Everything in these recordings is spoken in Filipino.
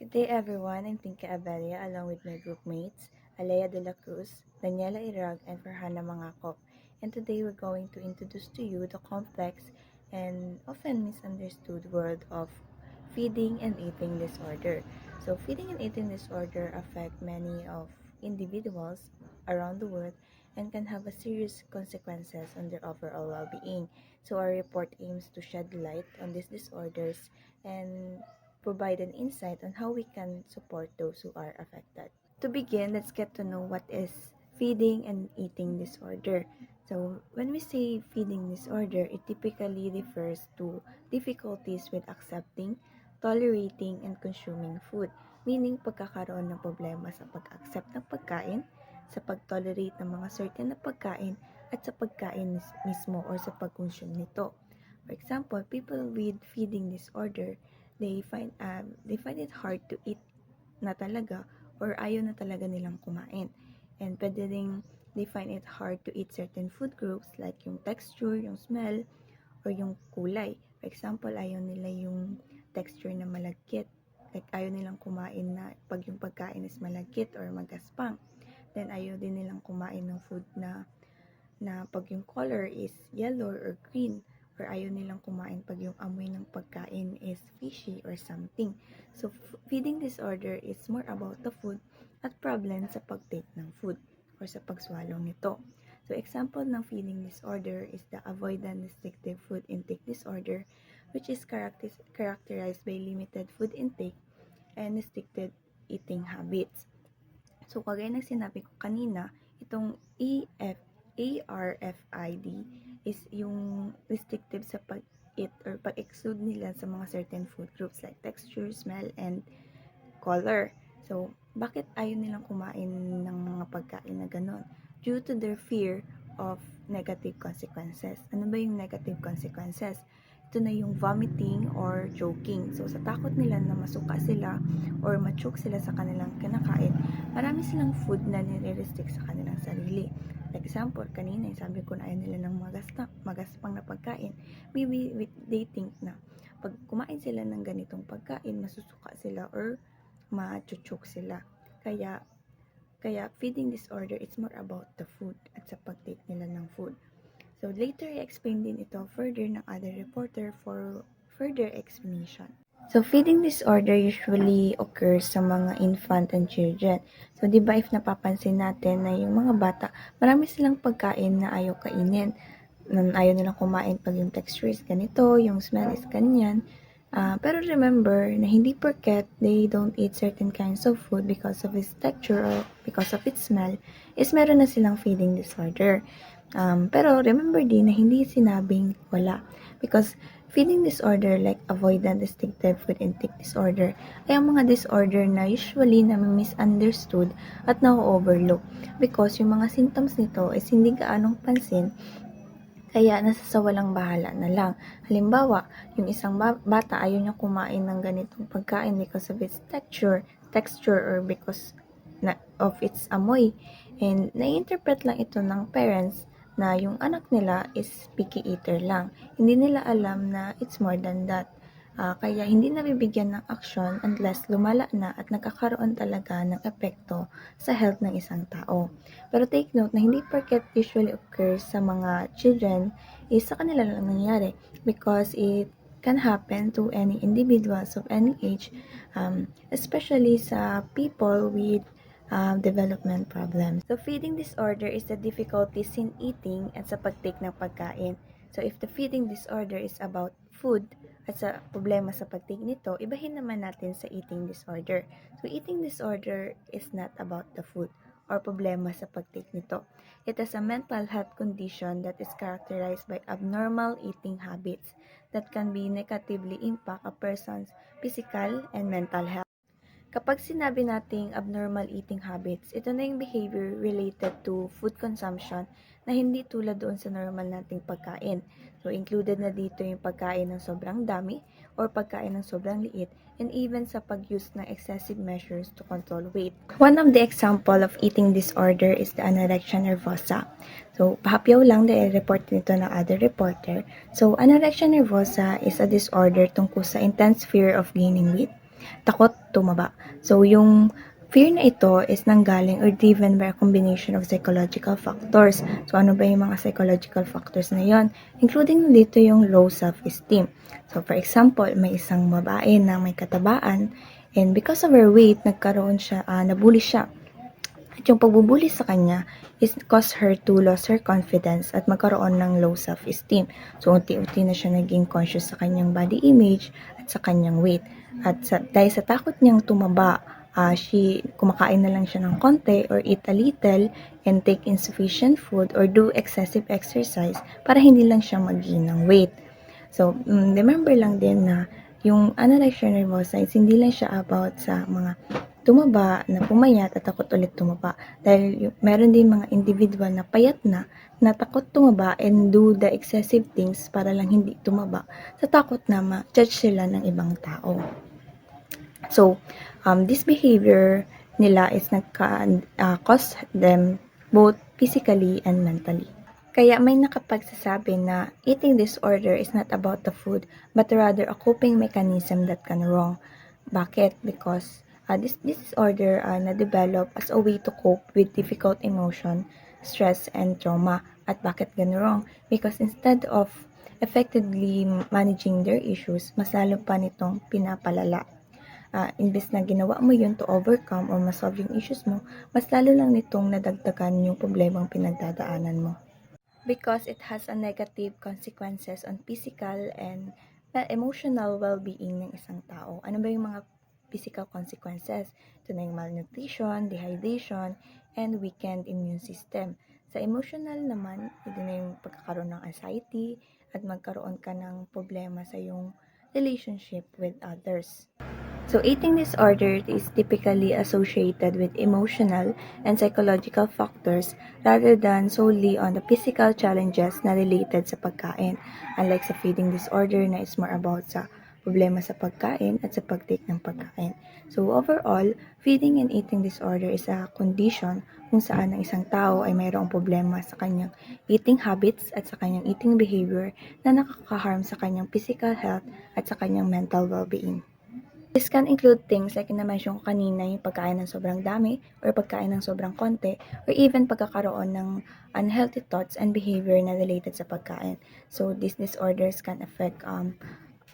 Good day everyone, I'm Pinka Abella along with my group mates, Alea de la Cruz, Daniela Irag, and Farhana Mangakop. And today we're going to introduce to you the complex and often misunderstood world of feeding and eating disorder. So feeding and eating disorder affect many of individuals around the world and can have a serious consequences on their overall well-being. So our report aims to shed light on these disorders and provide an insight on how we can support those who are affected. To begin, let's get to know what is feeding and eating disorder. So, when we say feeding disorder, it typically refers to difficulties with accepting, tolerating, and consuming food, meaning pagkakaroon ng problema sa pag-accept ng pagkain, sa pag-tolerate ng mga certain na pagkain, at sa pagkain mismo or sa pag-consume nito. For example, people with feeding disorder they find it hard to eat na talaga or ayaw na talaga nilang kumain. And pwede ring they find it hard to eat certain food groups like yung texture, yung smell, or yung kulay. For example, ayaw nila yung texture na malagkit. Like ayaw nilang kumain na pag yung pagkain is malagkit or magaspang. Then ayaw din nilang kumain ng food na pag yung color is yellow or green, or ayaw nilang kumain pag yung amoy ng pagkain is fishy or something. So, feeding disorder is more about the food at problem sa pagtake ng food or sa pagswallow nito. So, example ng feeding disorder is the avoidant restrictive food intake disorder, which is characterized by limited food intake and restricted eating habits. So, kagaya ng sinabi ko kanina, itong ARFID is yung restrictive sa pag-eat or pag-exclude nila sa mga certain food groups like texture, smell, and color. So, bakit ayaw nilang kumain ng mga pagkain na ganon? Due to their fear of negative consequences. Ano ba yung negative consequences? Ito na yung vomiting or choking. So, sa takot nila na masuka sila or ma-choke sila sa kanilang kinakain, marami silang food na nire-restrict sa kanilang sarili. Like example, kanina, sabi ko na ayaw nila ng magaspang na pagkain. Maybe they think na pag kumain sila ng ganitong pagkain, masusuka sila or ma-choke sila. Kaya feeding disorder, it's more about the food at sa pag-take nila ng food. So later, i-explain din ito further ng other reporter for further explanation. So, feeding disorder usually occurs sa mga infant and children. So, di ba if napapansin natin na yung mga bata, marami silang pagkain na ayaw kainin. Ayaw nilang kumain pag yung texture is ganito, yung smell is ganyan. Pero remember na hindi porket they don't eat certain kinds of food because of its texture or because of its smell, is meron na silang feeding disorder. Pero remember din na hindi sinabing wala. Because feeding disorder like avoidant restrictive food intake disorder ay ang mga disorder na usually na misunderstood at na-overlook because yung mga symptoms nito is hindi gaanong pansin kaya nasasawalang bahala na lang. Halimbawa, yung isang bata ayaw niya kumain ng ganitong pagkain because of its texture or because of its amoy. And nai-interpret lang ito ng parents na yung anak nila is picky eater lang. Hindi nila alam na it's more than that. Kaya hindi nabibigyan ng action unless lumala na at nagkakaroon talaga ng epekto sa health ng isang tao. Pero take note na hindi porket usually occurs sa mga children is sa kanila lang nangyayari because it can happen to any individuals of any age, especially sa people with development problems. So, feeding disorder is the difficulties in eating at sa pagtake ng pagkain. So, if the feeding disorder is about food at sa problema sa pagtake nito, ibahin naman natin sa eating disorder. So, eating disorder is not about the food or problema sa pagtake nito. It is a mental health condition that is characterized by abnormal eating habits that can be negatively impact a person's physical and mental health. Kapag sinabi nating abnormal eating habits, ito na yung behavior related to food consumption na hindi tulad doon sa normal nating pagkain. So, included na dito yung pagkain ng sobrang dami or pagkain ng sobrang liit and even sa pag-use ng excessive measures to control weight. One of the example of eating disorder is the anorexia nervosa. So, pahapyaw lang dahil report nito ng other reporter. So, anorexia nervosa is a disorder tungkol sa intense fear of gaining weight. takot tumaba. So, yung fear na ito is nanggaling or driven by a combination of psychological factors. So, ano ba yung mga psychological factors na yon? Including dito yung low self-esteem. So, for example, may isang babae na may katabaan and because of her weight, nabully siya. At yung pagbubuli sa kanya is caused her to lose her confidence at magkaroon ng low self-esteem. So, unti-unti na siya naging conscious sa kanyang body image at sa kanyang weight. At dahil sa takot niyang tumaba, kumakain na lang siya ng konti or eat a little and take insufficient food or do excessive exercise para hindi lang siya mag-gain ng weight. So, remember lang din na yung anorexia nervosa is hindi lang siya about sa mga tumaba, na pumayat at takot ulit tumaba. Dahil meron din mga individual na payat na takot tumaba and do the excessive things para lang hindi tumaba sa takot na ma-judge sila ng ibang tao. So, this behavior nila is cause them both physically and mentally. Kaya may nakapagsasabi na eating disorder is not about the food, but rather a coping mechanism that can wrong. Bakit? Because this disorder na-develop as a way to cope with difficult emotion, stress, and trauma. At bakit wrong? Because instead of effectively managing their issues, mas lalo pa nitong pinapalala. Imbes na ginawa mo yun to overcome or ma-solve yung issues mo, mas lalo lang nitong nadagdagan yung problemang pinagdadaanan mo. Because it has a negative consequences on physical and emotional well-being ng isang tao. Ano ba yung mga physical consequences? Ito na yung malnutrition, dehydration, and weakened immune system. Sa emotional naman, ito na yung pagkakaroon ng anxiety at magkaroon ka ng problema sa yung relationship with others. So, eating disorder is typically associated with emotional and psychological factors rather than solely on the physical challenges na related sa pagkain. Unlike sa feeding disorder na is more about sa problema sa pagkain at sa pagtake ng pagkain. So, overall, feeding and eating disorder is a condition kung saan ang isang tao ay mayroong problema sa kanyang eating habits at sa kanyang eating behavior na nakakaharm sa kanyang physical health at sa kanyang mental well-being. This can include things like na-mention ko kanina, yung pagkain ng sobrang dami or pagkain ng sobrang konti or even pagkakaroon ng unhealthy thoughts and behavior na related sa pagkain. So, these disorders can affect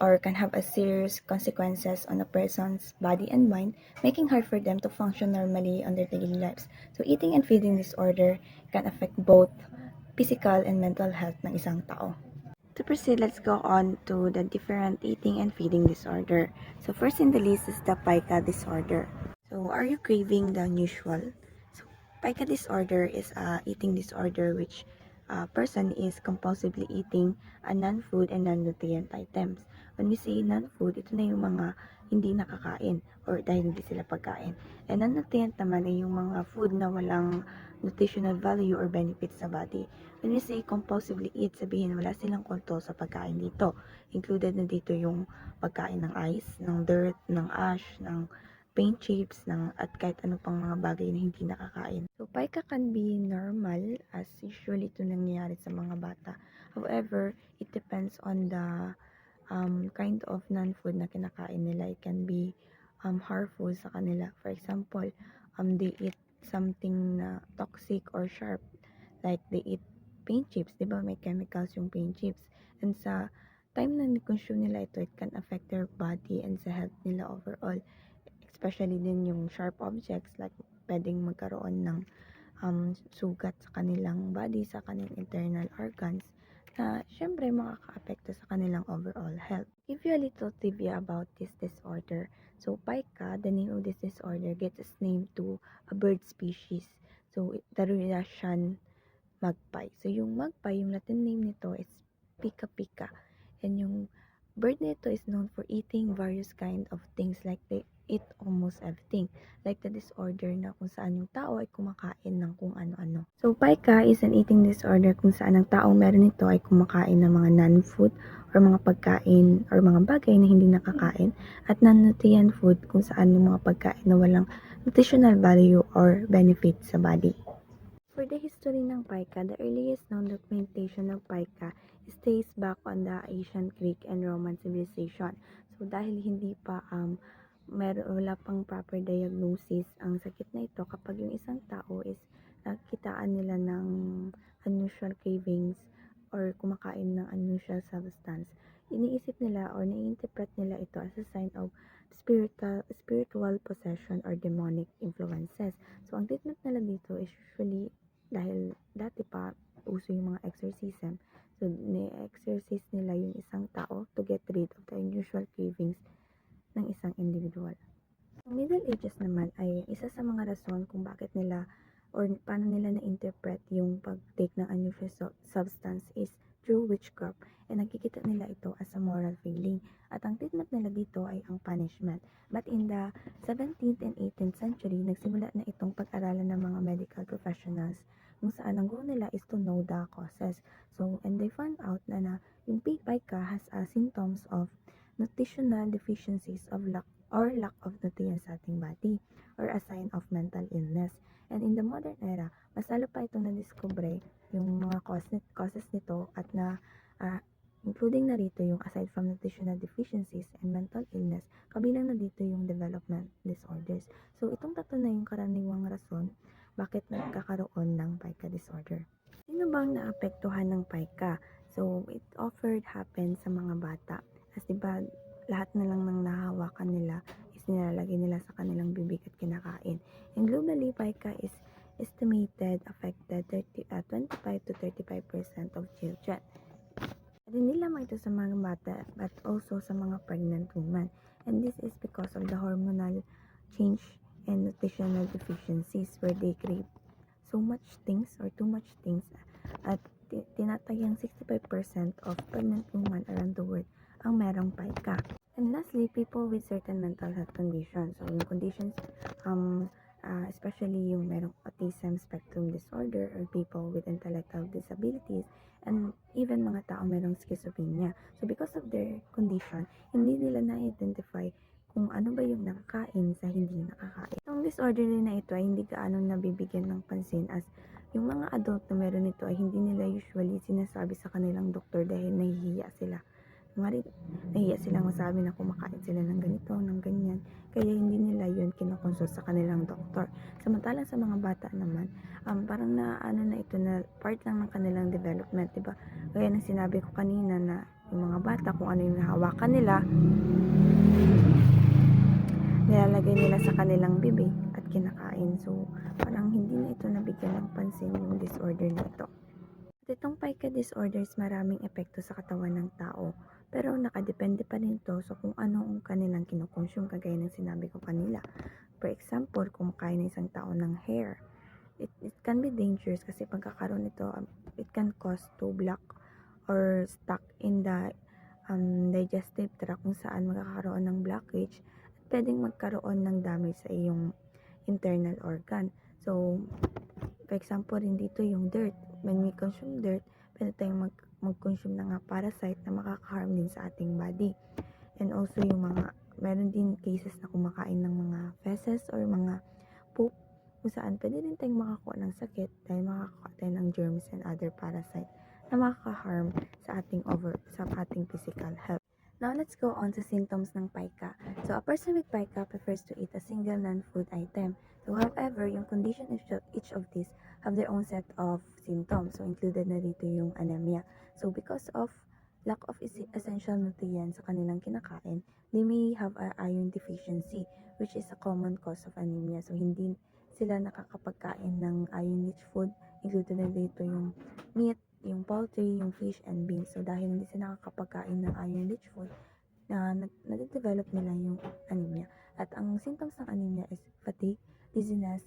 or can have a serious consequences on a person's body and mind, making hard for them to function normally on their daily lives. So, eating and feeding disorder can affect both physical and mental health ng isang tao. To proceed, let's go on to the different eating and feeding disorder. So first in the list is the pica disorder. So are you craving the unusual? So pica disorder is a eating disorder which a person is compulsively eating a non-food and non-nutrient items. When we say non-food, ito na yung mga hindi nakakain or dahil hindi sila pagkain. And non-nutrient naman ay yung mga food na walang nutritional value or benefits sa body. When we say compulsively eat, sabihin wala silang control sa pagkain dito. Included na dito yung pagkain ng ice, ng dirt, ng ash, ng paint chips, at kahit ano pang mga bagay na hindi nakakain. So, pica can be normal as usually ito nangyayari sa mga bata. However, it depends on the kind of non-food na kinakain nila. It can be harmful sa kanila. For example, they eat something na toxic or sharp, like they eat paint chips, di ba may chemicals yung paint chips, and sa time na consume nila ito, it can affect their body and sa health nila overall, especially din yung sharp objects, like pwedeng magkaroon ng sugat sa kanilang body, sa kanilang internal organs, na syempre makaka-apekto sa kanilang overall health. Give you a little trivia about this disorder. So, pica, the name of this disorder, gets its name to a bird species. So, the Russian magpie. So, yung magpie, yung Latin name nito is pica pica. And yung bird nito is known for eating various kind of things, like they eat almost everything. Like the disorder na kung saan yung tao ay kumakain ng kung ano-ano. So, pica is an eating disorder kung saan ang taong meron nito ay kumakain ng mga non-food or mga pagkain or mga bagay na hindi nakakain, at non-nutrient food kung saan yung mga pagkain na walang nutritional value or benefit sa body. For the history ng pica, the earliest known documentation of pica is traced back on the ancient Greek and Roman civilization. So dahil hindi pa wala pang proper diagnosis ang sakit na ito kapag yung isang tao is nakikitaan nila ng unusual cravings or kumakain ng unusual substance, iniisip nila or nai-interpret nila ito as a sign of spiritual possession or demonic influences. So, ang treatment nila dito is usually, dahil dati pa uso yung mga exorcism, so ni-exorcise nila yung isang tao to get rid of the unusual cravings ng isang individual. Ang Middle Ages naman ay isa sa mga rason kung bakit nila or paano nila na-interpret yung pag-take ng unusual substance is through witchcraft, and nakikita nila ito as a moral failing. At ang treatment nila dito ay ang punishment. But in the 17th and 18th century, nagsimula na itong pag-aralan ng mga medical professionals kung saan ang goal nila is to know the causes. So, and they found out na yung pica has symptoms of nutritional deficiencies of lack of nutrients sa ating body or a sign of mental illness. And in the modern era, mas lalo pa itong na-discover yung mga causes nito at including na rito yung aside from nutritional deficiencies and mental illness, kabilang na dito yung development disorders. So itong tatlo na yung karaniwang rason bakit nagkakaroon ng pica disorder. Sino bang naapektuhan ng pica? So it often happens sa mga bata. As diba, lahat na lang ng nahahawakan nila is nilalagay nila sa kanilang bibig at kinakain. And globally, pica is estimated affected 25 to 35% of children. Pwede nila ito sa mga bata but also sa mga pregnant women. And this is because of the hormonal change and nutritional deficiencies where they crave so much things or too much things at tinatayang 65% of pregnant women around the world ang merong pica. And lastly, people with certain mental health conditions. So, yung conditions, especially yung merong autism spectrum disorder or people with intellectual disabilities, and even mga tao merong schizophrenia. So, because of their condition, hindi nila na-identify kung ano ba yung nakakain sa hindi nakakain. Itong disorder na ito ay hindi gaano nabibigyan ng pansin as yung mga adult na meron nito ay hindi nila usually sinasabi sa kanilang doktor dahil nahihiya sila. Nahiya silang masabi na kumakain sila ng ganito, ng ganyan. Kaya hindi nila yun kinokonsult sa kanilang doktor. Samantalang sa mga bata naman, parang na ito na part lang ng kanilang development, diba? Kaya nang sinabi ko kanina na yung mga bata, kung ano yung nahawakan nila, nilalagay nila sa kanilang bibig at kinakain. So, parang hindi na ito nabigyan ng pansin yung disorder na ito. At itong pica disorders, maraming epekto sa katawan ng tao. Pero nakadepende pa rin ito sa kung ano ang kanilang kinukonsume, kagaya ng sinabi ko kanila. For example, kumakain ng isang tao ng hair. It can be dangerous kasi pagkakaroon nito, it can cause to block or stuck in the digestive tract kung saan magkakaroon ng blockage at pwedeng magkaroon ng damage sa iyong internal organ. So, for example, rin dito yung dirt. When we consume dirt, pwede tayong mag-consume ng parasite na makaka-harm din sa ating body. And also yung meron din cases na kumakain ng mga feces or mga poop kung saan pwede rin tayong makakuha ng sakit dahil makakakuha tayo ng germs and other parasites na makaka-harm sa ating physical health. Now, let's go on to symptoms ng pica. So, a person with pica prefers to eat a single non-food item. So, however, yung condition each of these have their own set of symptoms. So, included na dito yung anemia. So, because of lack of essential nutrients sa kanilang kinakain, they may have a iron deficiency, which is a common cause of anemia. So, hindi sila nakakapagkain ng iron-rich food. Included na dito yung meat, yung poultry, yung fish and beans. So, dahil hindi sila nakakapagkain ng iron-rich food, nade-develop nila yung anemia. At ang symptoms ng anemia is fatigue, dizziness,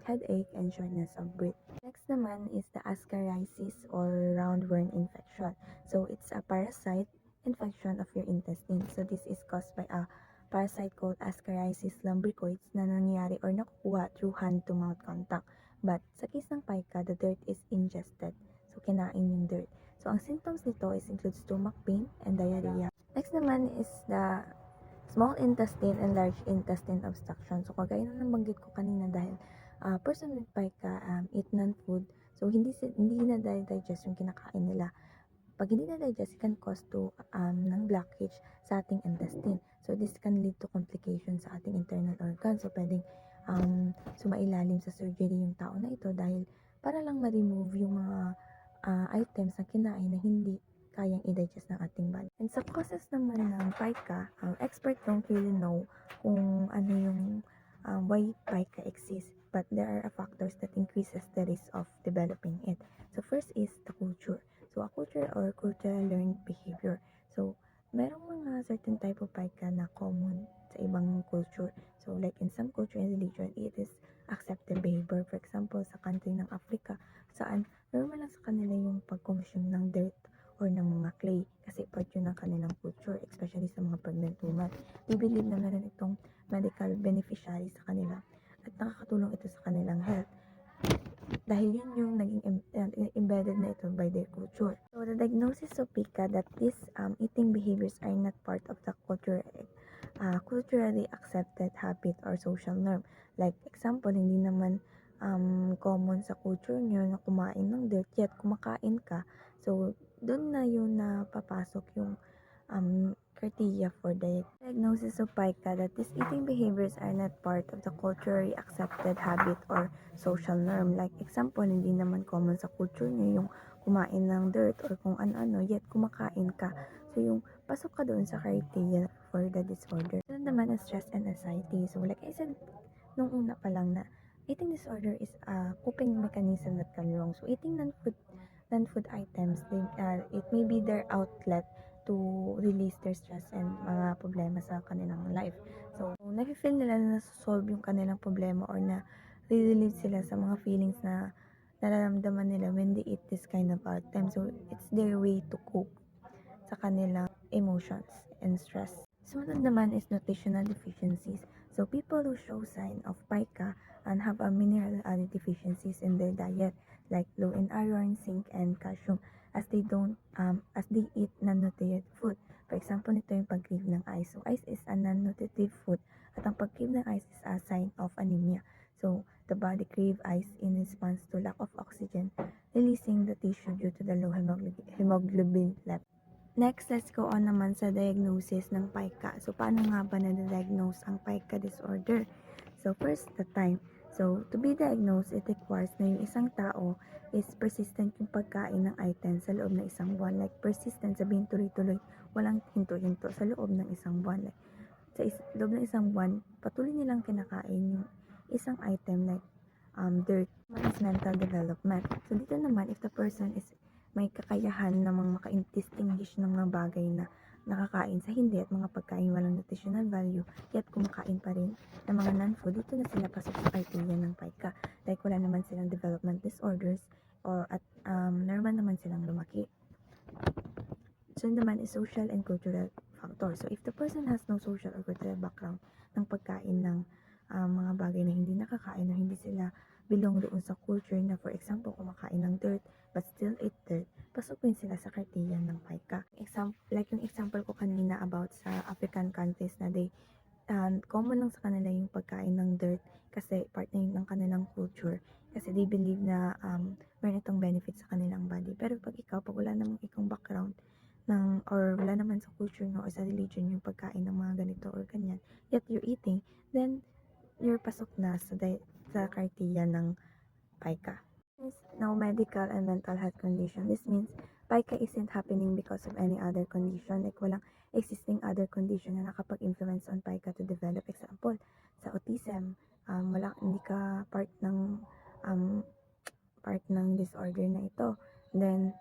headache, and shortness of breath. Next naman is the ascariasis or roundworm infection. So, it's a parasite infection of your intestine. So, this is caused by a parasite called Ascariasis lumbricoides na nangyayari or nakukuha through hand-to-mouth contact. But sa case ng pica, the dirt is ingested. So, kinain yung dirt. So, ang symptoms nito include stomach pain and diarrhea. Next naman is the small intestine and large intestine obstruction. So, kagaya na nabanggit ko kanina dahil person with pica eat non-food. So, hindi na digest yung kinakain nila. Pag hindi na digest, it can cause to ng blockage sa ating intestine. So this can lead to complications sa ating internal organs. So pwedeng sumailalim sa surgery yung tao na ito dahil para lang ma-remove yung mga items na kinain na hindi kayang i-digest ng ating body. And sa causes naman ng pica, experts don't really know kung ano yung why pica exists, but there are factors that increases the risk of developing it. So first is the culture. So a culture or cultural learned behavior. So merong mga certain type of pica na common sa ibang culture. So like in some culture and religion, it is accepted behavior. For example, sa country ng Africa, saan normal lang sa kanila yung pag-consume ng dirt or ng mga clay kasi part yun ng kanilang culture, especially sa mga pregnant women. They believe na meron itong medical beneficiary sa kanila at nakakatulong ito sa kanilang health dahil yun yung naging embedded na ito by their culture. So the diagnosis of pica that these eating behaviors are not part of the culturally accepted habit or social norm. Like example, hindi naman common sa culture nyo na kumain ng dirt yet kumakain ka. So doon na yun na papasok yung criteria for the diagnosis of pica that these eating behaviors are not part of the culturally accepted habit or social norm. Like example, hindi naman common sa culture nyo yung kumain ng dirt or kung ano-ano, yet kumakain ka. So yung pasok ka doon sa criteria for the disorder. Ito naman ang stress and anxiety. So like I said, nung una pa lang na eating disorder is a coping mechanism that can wrong. So eating non-food items, it may be their outlet to release their stress and mga problema sa kanilang life. So, nafe-feel nila na solve yung kanilang problema or na relieve sila sa mga feelings na nararamdaman nila when they eat this kind of item. So, it's their way to cope sa kanilang emotions and stress. Sumunod naman is nutritional deficiencies. So, people who show sign of pica and have a mineral deficiencies in their diet like low in iron, zinc, and calcium as they eat non-nutrient food. For example, nito yung pag-crave ng ice. So, ice is a non-nutritive food at ang pag-crave ng ice is a sign of anemia. So, the body crave ice in response to lack of oxygen, releasing the tissue due to the low hemoglobin level. Next, let's go on naman sa diagnosis ng pica. So, paano nga ba na-diagnose ang pica disorder? So, first, the time. So, to be diagnosed, it requires na yung isang tao is persistent yung pagkain ng item sa loob ng isang buwan. Like, persistent, sabihin tuloy-tuloy, walang hinto-hinto sa loob ng isang buwan. Like, sa loob ng isang buwan, patuloy nilang kinakain yung isang item like dirt. One is mental development. So, dito naman, if the person is may kakayahan na maka-distinguish ng mga bagay na nakakain sa hindi at mga pagkain walang nutritional value, yet kumakain pa rin ng mga non-food, dito na sila pasok sa criteria ng pica. Like wala naman silang development disorders or at normal naman silang lumaki. So naman is social and cultural factor. So if the person has no social or cultural background ng pagkain ng mga bagay na hindi nakakain o hindi sila belong doon sa culture na for example kumakain ng dirt but still eat dirt, pasok din sila sa criteria ng pica. Like yung example ko kanina about sa African countries na common lang sa kanila yung pagkain ng dirt kasi part na yun ng kanilang culture kasi they believe na meron itong benefit sa kanilang body. Pero pag wala namang ikong background or wala naman sa culture no or sa religion yung pagkain ng mga ganito or ganyan, yet you're eating, then you're pasok na sa criteria ng pica. No medical and mental health condition. This means pica isn't happening because of any other condition. Like walang existing other condition na nakapag-influence on pica to develop. Example, sa autism, hindi ka part ng disorder na ito. Then,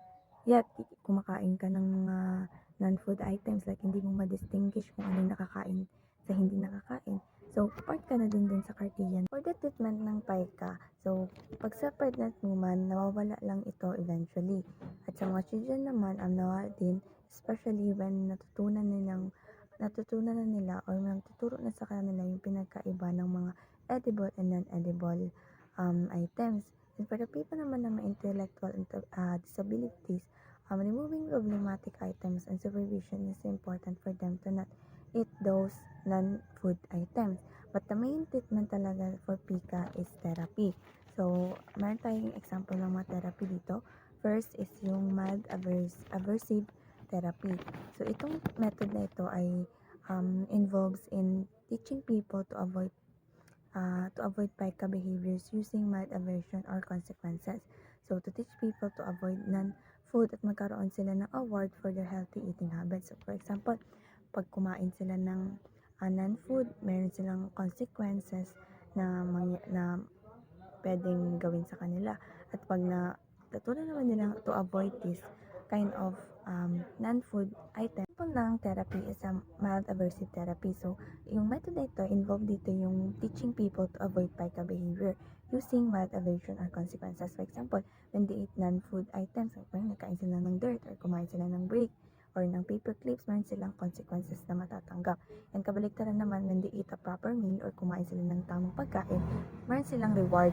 yet, kumakain ka ng mga non-food items like hindi mo ma-distinguish kung ano yung nakakain sa hindi nakakain. So, part ka na din dun sa criteria. For the treatment ng pica, so, pag sa pregnant woman, nawawala lang ito eventually. At sa mga children naman, nawawala din, especially when natutunan na nila or natuturo na sa kanila yung pinagkaiba ng mga edible and non-edible items. And for the people naman na may intellectual disabilities, removing problematic items and supervision is important for them to not eat those non-food items. But the main treatment talaga for pica is therapy. So, meron tayong example ng mga therapy dito. First is yung mild aversive therapy. So, itong method na ito ay involves in teaching people to avoid pica behaviors using mild aversion or consequences. So, to teach people to avoid non-food at magkaroon sila ng award for their healthy eating habits. So, for example, pag kumain sila ng non-food, meron silang consequences na pwedeng gawin sa kanila. At pag natutunan naman nilang to avoid this kind of non-food item, simple lang therapy is a mild aversive therapy. So, yung method na ito, involved dito yung teaching people to avoid pica behavior using mild aversion or consequences. For example, when they eat non-food items, so, kung nagkain sila ng dirt or kumain sila ng break or ng paper clips, meron silang consequences na matatanggap. And kabaligtaran naman, when they eat a proper meal or kumain sila ng tamang pagkain, meron silang reward.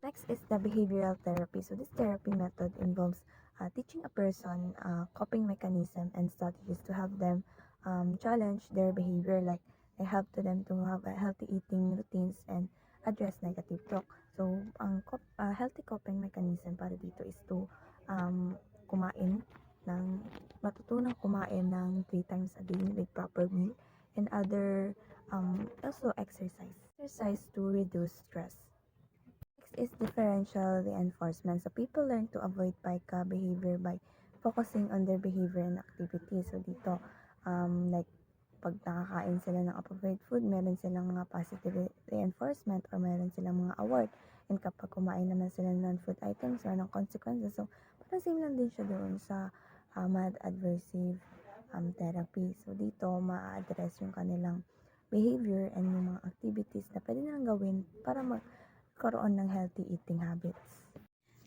Next is the behavioral therapy. So this therapy method involves teaching a person coping mechanism and strategies to help them challenge their behavior. Like they help to them to have a healthy eating routines and address negative talk. So ang healthy coping mechanism para dito is to kumain ng matutunang kumain ng 3 times a day with proper meal and other also exercise to reduce stress. Next is differential reinforcement. So people learn to avoid pica behavior by focusing on their behavior and activity. So dito like pag nakakain sila ng appropriate food, meron silang mga positive reinforcement or meron silang mga award. And kapag kumain naman sila ng non-food items, meron ng consequences. So, parang same lang din siya doon sa mild adversive therapy. So, dito, ma-address yung kanilang behavior and yung mga activities na pwede nilang gawin para magkaroon ng healthy eating habits.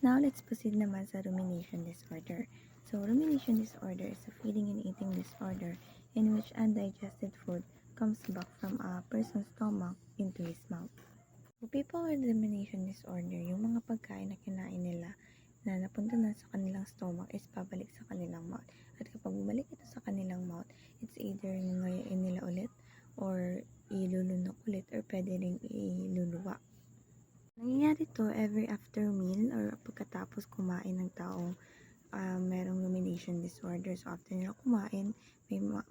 Now, let's proceed naman sa rumination disorder. So, rumination disorder is a feeding and eating disorder in which undigested food comes back from a person's stomach into his mouth. So, people with rumination disorder, yung mga pagkain na kinain nila na napunta na sa kanilang stomach is pabalik sa kanilang mouth. At kapag bumalik ito sa kanilang mouth, it's either ngayain nila ulit or ilulunok ulit or pwede rin iluluwa. Nangyayari to every after meal or pagkatapos kumain ng taong merong rumination disorder. So, after nila kumain, yung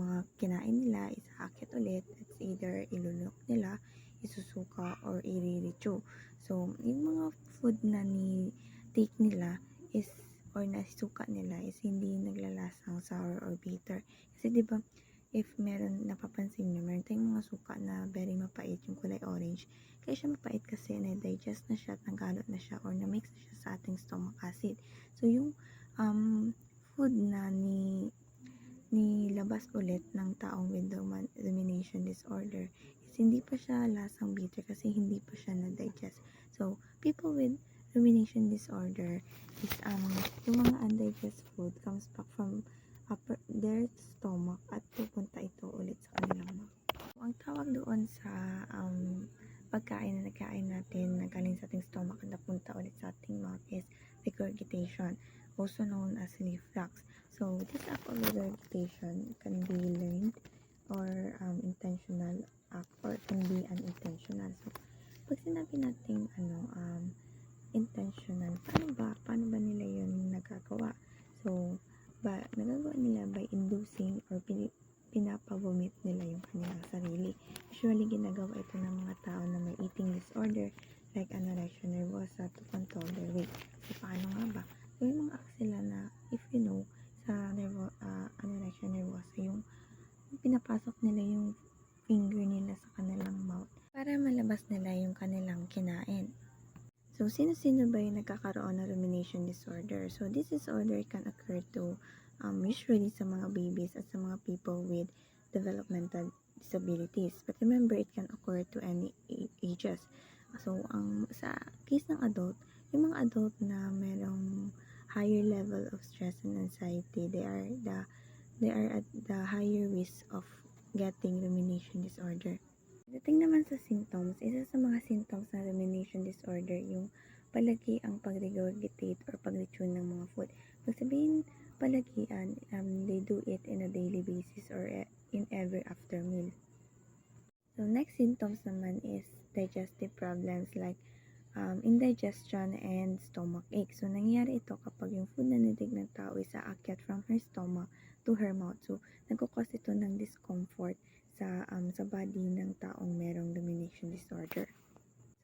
mga kinain nila is aakyat ulit. It's either ilunok nila, isusuka, or iririchew. So, yung mga food na ni-take nila is or nasuka nila is hindi naglalasang sour or bitter. Kasi diba, if meron napapansin nyo, meron tayong mga suka na very mapait, yung kulay orange. Kaya siya mapait kasi na-digest na siya, nagalot na siya, or na-mix na siya sa ating stomach acid. So, yung food na nilabas ulit ng taong with rumination disorder is hindi pa siya lasang bitter kasi hindi pa siya na-digest. So, people with rumination disorder is yung mga undigested food comes back from their stomach at pupunta ito ulit sa kanilang mouth. So, ang tawag doon sa pagkain na nagkain natin na galing sa ating stomach at napunta ulit sa ating mouth is regurgitation, also known as reflux. So, this act of regurgitation can be learned or intentional act or can be unintentional. So, pag sinabi natin intentional, paano ba nila yun nagagawa? So, nagagawa nila by inducing or pinapavomit nila yung kanilang sarili. Usually, ginagawa ito ng mga tao na may eating disorder like anorexia nervosa to control their weight. So, paano nga ba? So, yung mga acts sila na, if you know, sa anorexia nervosa, yung pinapasok nila yung finger nila sa kanilang mouth para malabas nila yung kanilang kinain. So, sino-sino ba yung nagkakaroon ng rumination disorder? So, this disorder can occur to usually sa mga babies at sa mga people with developmental disabilities. But remember, it can occur to any ages. So, sa case ng adult, yung mga adult na merong higher level of stress and anxiety, they are at the higher risk of getting rumination disorder. Dating naman sa symptoms, isa sa mga symptoms ng rumination disorder yung palagi ang pag-regurgitate or pag-retune ng mga food. Pag sabihin palagian, they do it in a daily basis or in every after meal. So, next symptoms naman is digestive problems like indigestion and stomach ache. So, nangyayari ito kapag yung food na nilig ng tao is aakyat from her stomach to her mouth. So, nagkukos ito ng discomfort sa body ng taong merong rumination disorder.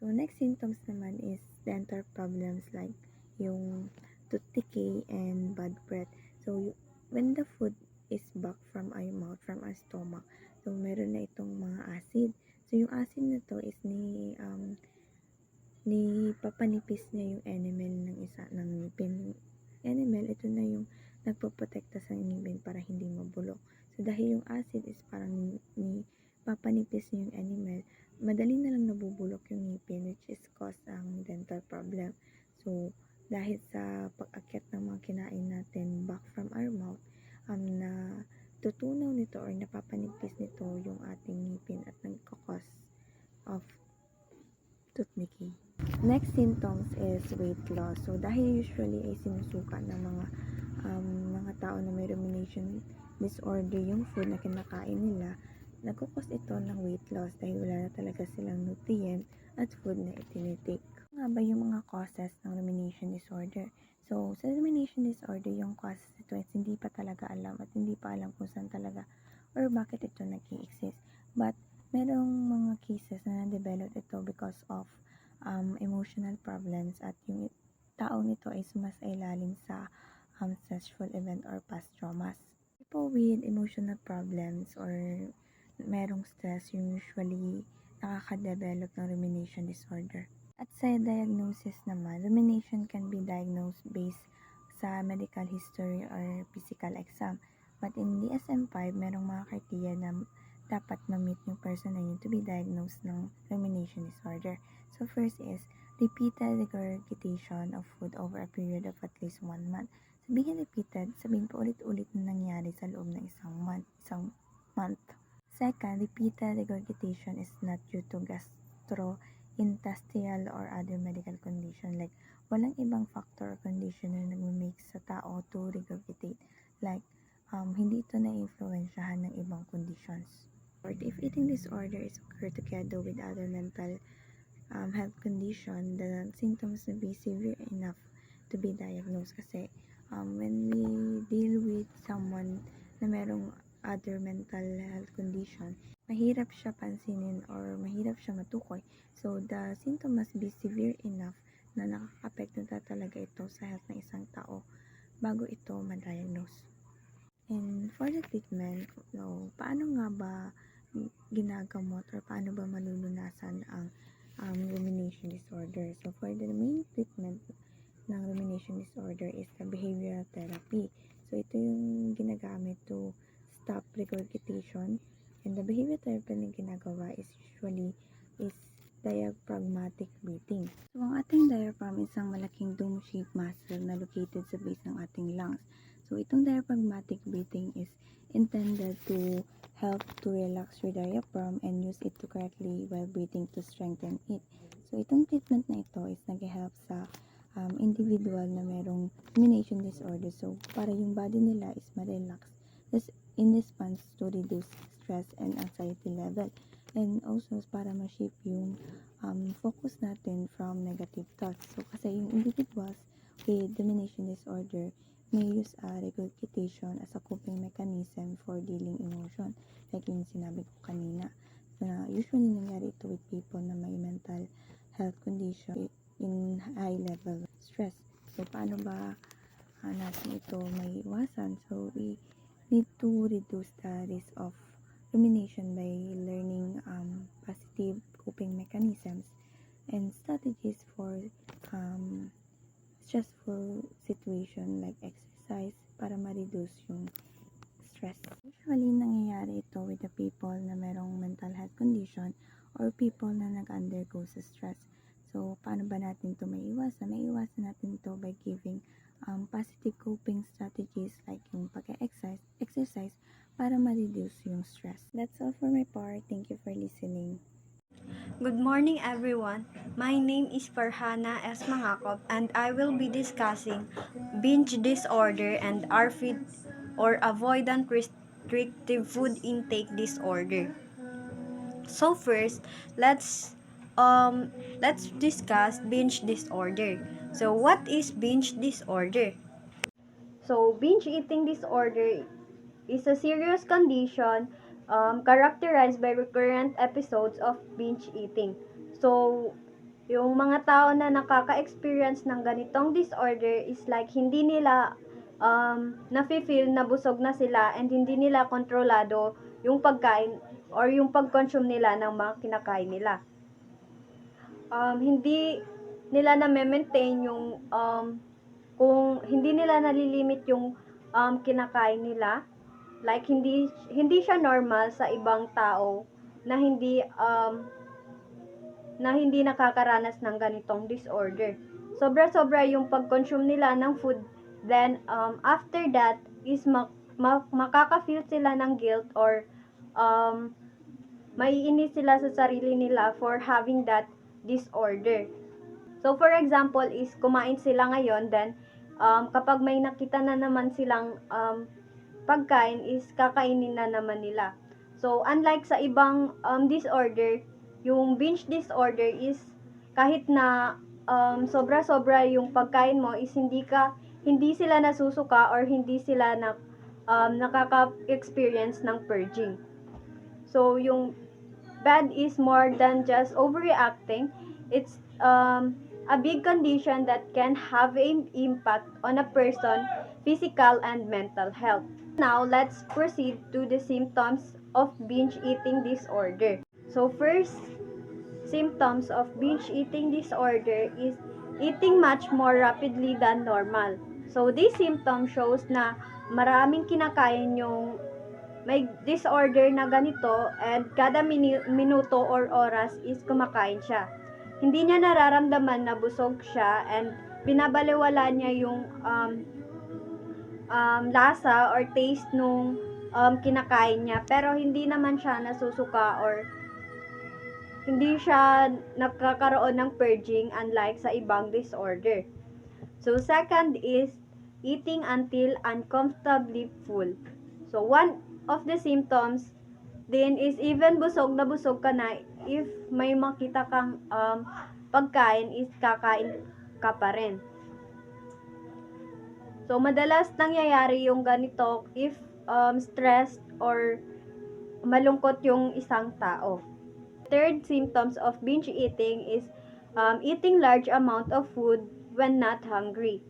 So, next symptoms naman is dental problems like yung tooth decay and bad breath. So, when the food is back from our mouth, from our stomach, so meron na itong mga acid. So, yung acid na to is ni papanipis niya yung enamel ng ngipin. Enamel, ito na yung nagpoprotekta sa ngipin para hindi mabulok. So, dahil yung acid is parang ni papanipis niya yung enamel, madali na lang nabubulok yung ngipin, which is cause ang dental problem. So, dahil sa pag-akyat ng mga kinain natin back from our mouth, na tutunaw nito or napapanipis nito yung ating ngipin at nagkakos of tooth decay. Next symptoms is weight loss. So, dahil usually ay sinusuka ng mga tao na may rumination disorder yung food na kinakain nila, nagkukos ito ng weight loss dahil wala na talaga silang nutrient at food na itinitake. Ano nga ba yung mga causes ng rumination disorder? So, sa rumination disorder, yung causes nito is hindi pa talaga alam at hindi pa alam kung saan talaga or bakit ito nag-i-exist. But, merong mga cases na na-develop ito because of emotional problems at yung taong ito ay sumasailalim sa stressful event or past traumas. People with emotional problems or merong stress yung usually nakaka-develop ng rumination disorder. At sa diagnosis naman, rumination can be diagnosed based sa medical history or physical exam. But in DSM-5, merong mga criteria na dapat ma-meet yung person na yun to be diagnosed ng rumination disorder. So first is repeated regurgitation of food over a period of at least 1 month. Sabihin repeated, sabihin pa ulit-ulit na nangyari sa loob ng isang month. Second, repeated regurgitation is not due to gastrointestinal or other medical condition. Like, walang ibang factor or condition na nag-make sa tao to regurgitate. Like, hindi ito na-influensyahan ng ibang conditions. If eating disorder is occurred together with other mental health condition, the symptoms may be severe enough to be diagnosed kasi when we deal with someone na merong other mental health condition, mahirap siya pansinin or mahirap siya matukoy. So, the symptom must be severe enough na nakaka-apekto na talaga ito sa health ng isang tao bago ito ma-diagnose. And for the treatment, so, paano nga ba ginagamot or paano ba malulunasan ang rumination disorder? So, for the main treatment ng rumination disorder is the behavioral therapy. So, ito yung ginagamit to stop regurgitation. And the behavioral therapy na ginagawa is usually is diaphragmatic breathing. So, ang ating diaphragm is isang malaking dome-shaped muscle na located sa base ng ating lungs. So, itong diaphragmatic breathing is intended to help to relax your diaphragm and use it to correctly while breathing to strengthen it. So, itong treatment na ito is nag-help sa individual na merong rumination disorder. So, para yung body nila is ma-relax in response to reduce stress and anxiety level. And also, para ma-shift yung focus natin from negative thoughts. So, kasi yung individuals with rumination disorder may use regurgitation as a coping mechanism for dealing emotion. Like yung sinabi ko kanina, na usually nangyari ito with people na may mental health condition in high level stress. So, paano ba natin ito may iwasan? So, we need to reduce the risk of rumination by learning positive coping mechanisms and strategies for stressful situation like exercise para ma-reduce yung stress. Usually, nangyayari ito with the people na merong mental health condition or people na nag-undergo sa stress. So, paano ba natin ito maiwasan? Maiwasan natin ito by giving positive coping strategies like yung pag-exercise para ma-reduce yung stress. That's all for my part. Thank you for listening. Good morning, everyone. My name is Farhana S. Mangakop, and I will be discussing binge disorder and ARFID or avoidant restrictive food intake disorder. So first, let's discuss binge disorder. So what is binge disorder? So binge eating disorder is a serious condition characterized by recurrent episodes of binge eating. So, yung mga tao na nakaka-experience ng ganitong disorder is like hindi nila nafe-feel na busog na sila and hindi nila kontrolado yung pagkain or yung pag-consume nila ng mga kinakain nila. Hindi nila na-maintain yung kung hindi nila nalilimit yung kinakain nila, like hindi siya normal sa ibang tao na hindi nakakaranas ng ganitong disorder. Sobra-sobra yung pag-consume nila ng food, then after that is makaka-feel sila ng guilt or maiinis sila sa sarili nila for having that disorder. So, for example, is kumain sila ngayon, then kapag may nakita na naman silang pagkain, is kakainin na naman nila. So, unlike sa ibang disorder, yung binge disorder is kahit na sobra-sobra yung pagkain mo is hindi sila nasusuka or hindi sila nakaka-experience ng purging. So, yung bad is more than just overreacting. It's a big condition that can have an impact on a person physical and mental health. Now, let's proceed to the symptoms of binge eating disorder. So, first symptoms of binge eating disorder is eating much more rapidly than normal. So, this symptom shows na maraming kinakain yung may disorder na ganito and kada minuto or oras is kumakain siya. Hindi niya nararamdaman na busog siya and binabaliwala niya yung lasa or taste nung kinakain niya, pero hindi naman siya nasusuka or hindi siya nakakaroon ng purging unlike sa ibang disorder. So, second is eating until uncomfortably full. So, one of the symptoms din is even busog na busog ka na, if may makita kang pagkain is kakain ka pa rin. So, madalas nangyayari yung ganito if stressed or malungkot yung isang tao. Third symptoms of binge eating is eating large amount of food when not hungry.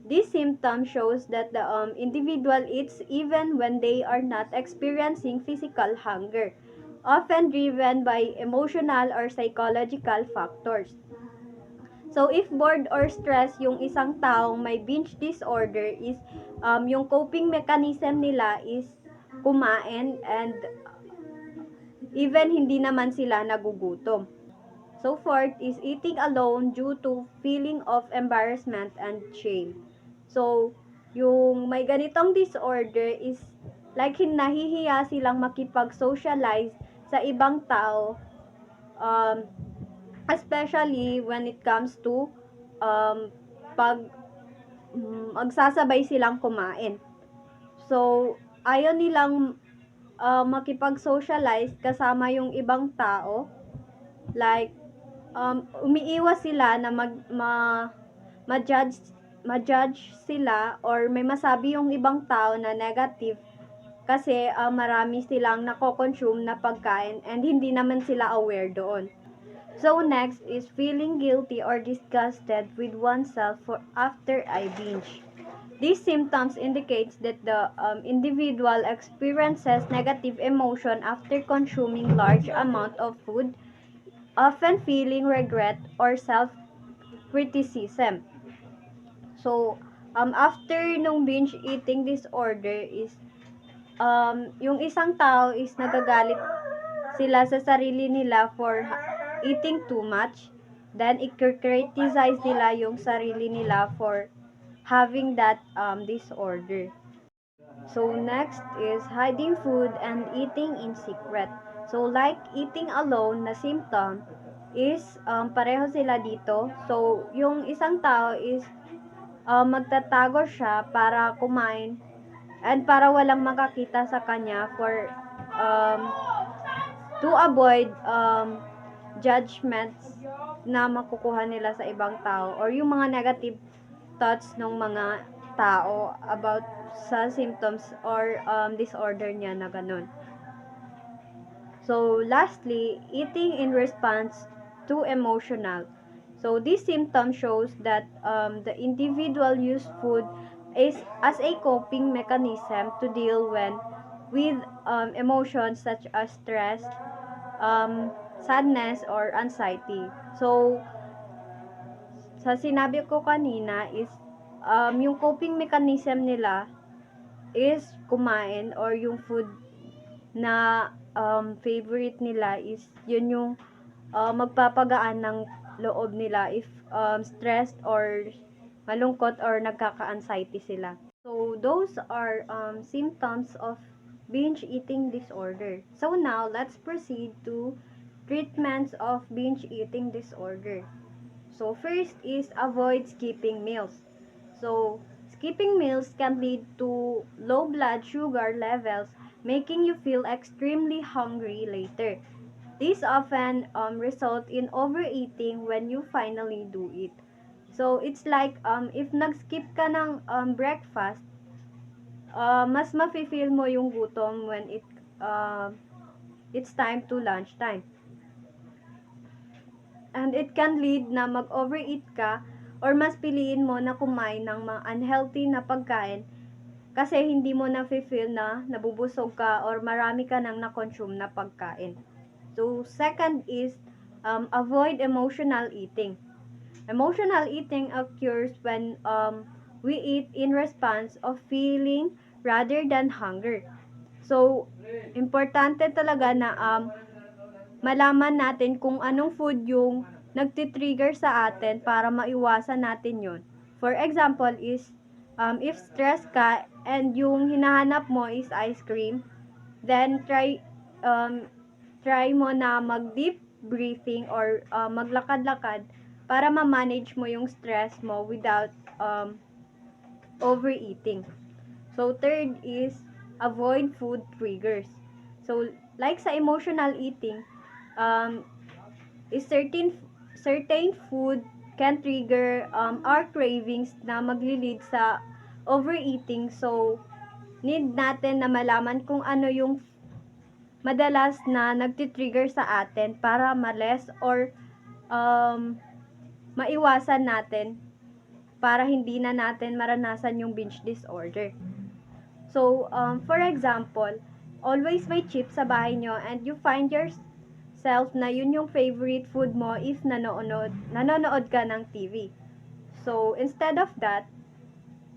This symptom shows that the individual eats even when they are not experiencing physical hunger, often driven by emotional or psychological factors. So, if bored or stressed yung isang taong may binge disorder is yung coping mechanism nila is kumain and even hindi naman sila nagugutom. So, fourth is eating alone due to feeling of embarrassment and shame. So, yung may ganitong disorder is like nahihiya silang makipag-socialize sa ibang tao, especially when it comes to pag magsasabay silang kumain. So, ayaw nilang makipag-socialize kasama yung ibang tao. Like, umiiwas sila na ma-judge sila or may masabi yung ibang tao na negative kasi marami silang nako-consume na pagkain and hindi naman sila aware doon. So, next is feeling guilty or disgusted with oneself after I binge. These symptoms indicates that the individual experiences negative emotion after consuming large amount of food, often feeling regret or self-criticism. So, after nung binge eating disorder is yung isang tao is nagagalit sila sa sarili nila for eating too much, then i-criticize nila yung sarili nila for having that disorder. So next is hiding food and eating in secret. So like eating alone na symptom is pareho sila dito. So yung isang tao is magtatago siya para kumain and para walang makakita sa kanya for to avoid judgments na makukuha nila sa ibang tao or yung mga negative thoughts ng mga tao about sa symptoms or disorder niya na ganun. So, lastly, eating in response to emotional. So, this symptom shows that the individual use food is as a coping mechanism to deal with emotions such as stress, sadness, or anxiety. So, sa sinabi ko kanina is yung coping mechanism nila is kumain or yung food na favorite nila is yun yung magpapagaan ng loob nila if stressed or malungkot or nagkaka-anxiety sila. So those are symptoms of binge eating disorder. So now let's proceed to treatments of binge eating disorder. So first is avoid skipping meals. So skipping meals can lead to low blood sugar levels, making you feel extremely hungry later. This often result in overeating when you finally do it. So it's like if nag-skip ka ng breakfast, mas mafe-feel mo yung gutom when it's time to lunchtime. And it can lead na mag-overeat ka or mas piliin mo na kumain ng mga unhealthy na pagkain kasi hindi mo na-feel na nabubusog ka or marami ka nang na-consume na pagkain. So, second is avoid emotional eating. Emotional eating occurs when we eat in response of feeling rather than hunger. So, importante talaga na malaman natin kung anong food yung nagtitrigger sa atin para maiwasan natin yon. For example is, if stress ka and yung hinahanap mo is ice cream, then try mo na mag-deep breathing or maglakad-lakad para ma-manage mo yung stress mo without overeating. So, third is avoid food triggers. So, like sa emotional eating, is certain food can trigger our cravings na magli-lead sa overeating. So, need natin na malaman kung ano yung madalas na nagtitrigger sa atin para ma-less or maiwasan natin para hindi na natin maranasan yung binge disorder. So, for example, always may chips sa bahay nyo and you find yourself na yun yung favorite food mo if nanonood ka ng TV. So, instead of that,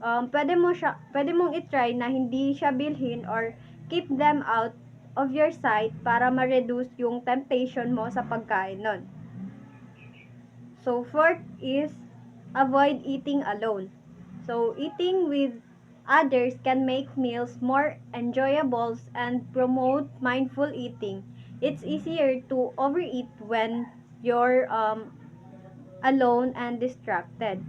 pwede mong itry na hindi siya bilhin or keep them out of your sight para ma-reduce yung temptation mo sa pagkain nun. So, fourth is avoid eating alone. So, eating with others can make meals more enjoyable and promote mindful eating. It's easier to overeat when you're alone and distracted.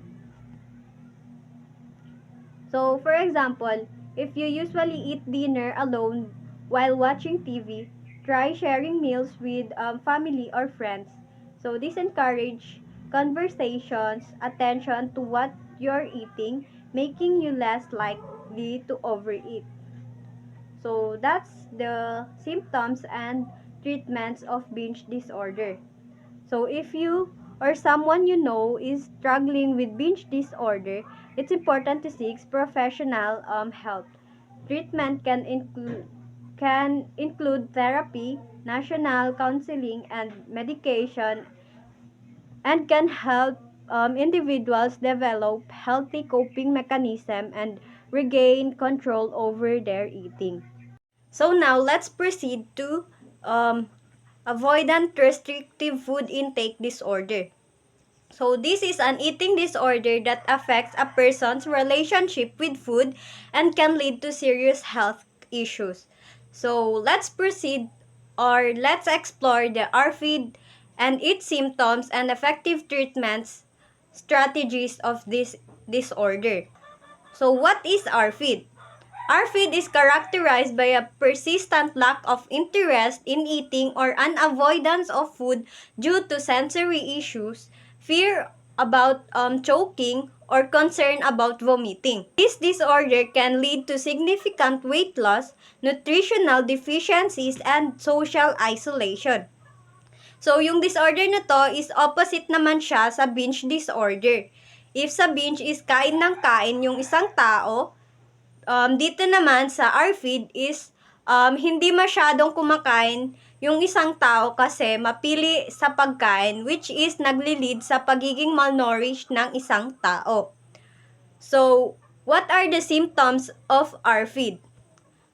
So, for example, if you usually eat dinner alone while watching TV, try sharing meals with family or friends. So, this encourage conversations, attention to what you're eating, making you less likely to overeat. So, that's the symptoms and treatments of binge disorder. So, if you or someone you know is struggling with binge disorder, it's important to seek professional help. Treatment can include therapy, national counseling, and medication, and can help individuals develop healthy coping mechanism and regain control over their eating. So now let's proceed to avoidant restrictive food intake disorder. So this is an eating disorder that affects a person's relationship with food and can lead to serious health issues. So let's proceed or let's explore the RFID and its symptoms and effective treatments strategies of this disorder. So what is RFID? RFID is characterized by a persistent lack of interest in eating or an avoidance of food due to sensory issues, fear about choking, or concern about vomiting. This disorder can lead to significant weight loss, nutritional deficiencies, and social isolation. So, yung disorder na to is opposite naman siya sa binge disorder. If sa binge is kain ng kain yung isang tao, dito naman sa RFID is hindi masyadong kumakain yung isang tao kasi mapili sa pagkain, which is nagli-lead sa pagiging malnourished ng isang tao. So, what are the symptoms of RFID?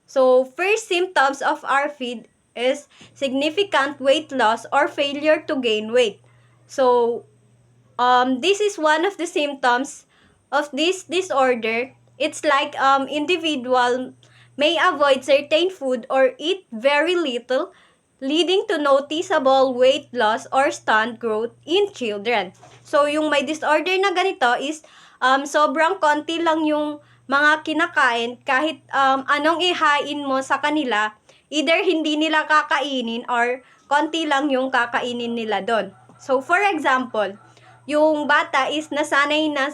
So, first symptoms of RFID is significant weight loss or failure to gain weight. So, this is one of the symptoms of this disorder. It's like individual may avoid certain food or eat very little, leading to noticeable weight loss or stunt growth in children. So, yung may disorder na ganito is sobrang konti lang yung mga kinakain kahit anong ihain mo sa kanila, either hindi nila kakainin or konti lang yung kakainin nila doon. So, for example, yung bata is nasanay na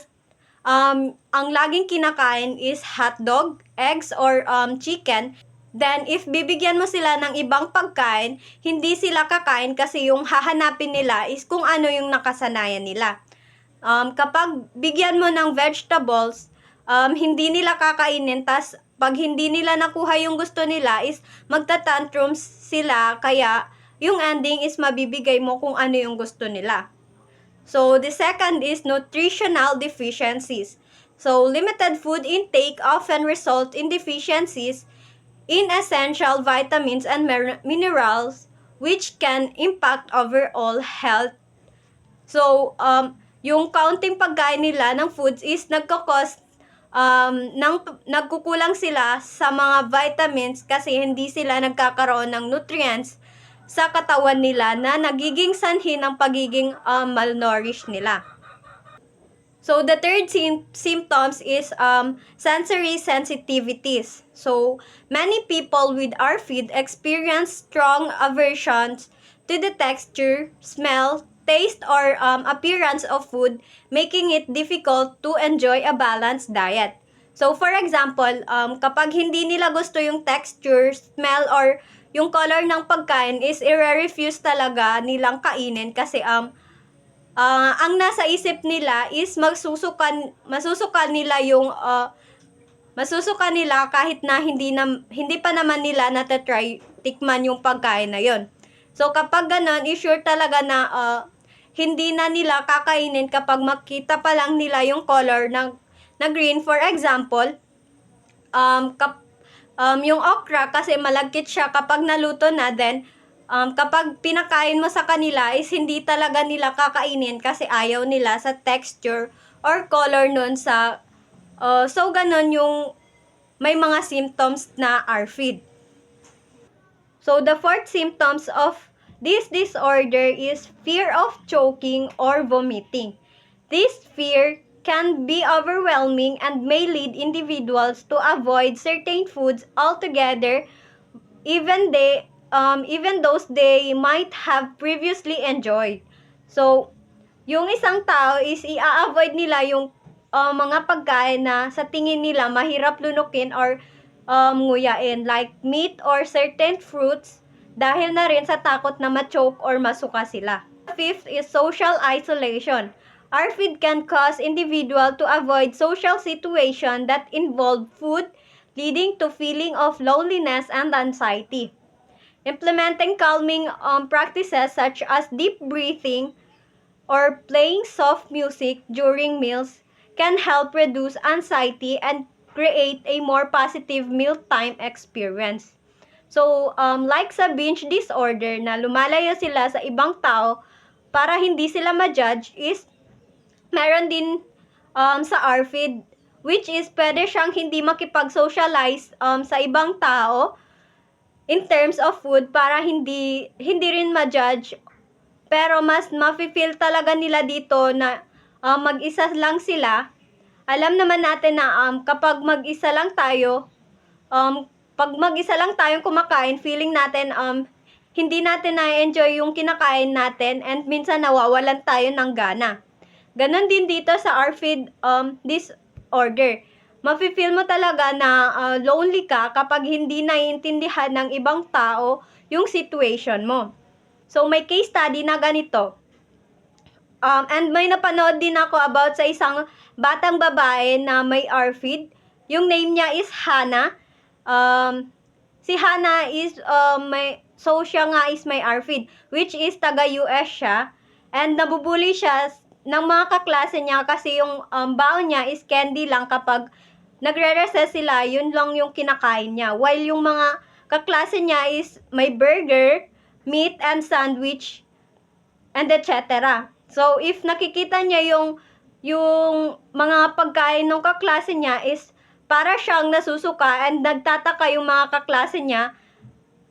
ang laging kinakain is hotdog, eggs, or chicken. Then, if bibigyan mo sila ng ibang pagkain, hindi sila kakain kasi yung hahanapin nila is kung ano yung nakasanayan nila. Kapag bigyan mo ng vegetables, hindi nila kakainin, tas pag hindi nila nakuha yung gusto nila is magta-tantrums sila, kaya yung ending is mabibigay mo kung ano yung gusto nila. So, the second is nutritional deficiencies. So, limited food intake often result in deficiencies in essential vitamins and minerals, which can impact overall health. So, yung kaunting pagkain nila ng foods is nagkakos nagkukulang sila sa mga vitamins kasi hindi sila nagkakaroon ng nutrients sa katawan nila na nagiging sanhi ng pagiging malnourished nila. So, the third symptoms is sensory sensitivities. So, many people with RFID experience strong aversions to the texture, smell, taste, or appearance of food, making it difficult to enjoy a balanced diet. So, for example, kapag hindi nila gusto yung texture, smell, or yung color ng pagkain is i-refuse talaga nilang kainin kasi ang nasa isip nila is masusukan nila yung masusukan nila kahit na hindi pa naman nila na-try tikman yung pagkain na yon. So kapag ganun, is sure talaga na hindi na nila kakainin kapag makita pa lang nila yung color na green. For example, yung okra kasi malagkit siya kapag naluto na, then kapag pinakain mo sa kanila is hindi talaga nila kakainin kasi ayaw nila sa texture or color nun sa so ganun yung may mga symptoms na RFID. So the fourth symptoms of this disorder is fear of choking or vomiting. This fear can be overwhelming and may lead individuals to avoid certain foods altogether, even those they might have previously enjoyed. So, yung isang tao is i-avoid nila yung mga pagkain na sa tingin nila mahirap lunukin or nguyain, like meat or certain fruits, dahil na rin sa takot na ma-choke or masuka sila. Fifth is social isolation. RFID can cause individual to avoid social situation that involve food, leading to feeling of loneliness and anxiety. Implementing calming practices such as deep breathing or playing soft music during meals can help reduce anxiety and create a more positive mealtime experience. So, like sa binge disorder na lumalayo sila sa ibang tao para hindi sila ma-judge, is meron din sa RFID, which is pwede siyang hindi makipag-socialize sa ibang tao in terms of food para hindi rin ma-judge, pero mas mafe-feel talaga nila dito na mag-isa lang sila. Alam naman natin na kapag mag-isa lang tayo, pag mag-isa lang tayong kumakain, feeling natin hindi natin na-enjoy yung kinakain natin and minsan nawawalan tayo ng gana. Ganon din dito sa ARFID disorder. Mafe-feel mo talaga na lonely ka kapag hindi naiintindihan ng ibang tao yung situation mo. So, may case study na ganito. And may napanood din ako about sa isang batang babae na may ARFID. Yung name niya is Hannah. Si Hannah is siya nga is may ARFID, which is taga-US siya. And nabubuli siya ng mga kaklase niya kasi yung baon niya is candy lang kapag nagre-recess sila, yun lang yung kinakain niya. While yung mga kaklase niya is may burger, meat, and sandwich, and etc. So, if nakikita niya yung mga pagkain ng kaklase niya is para siyang nasusuka and nagtataka yung mga kaklase niya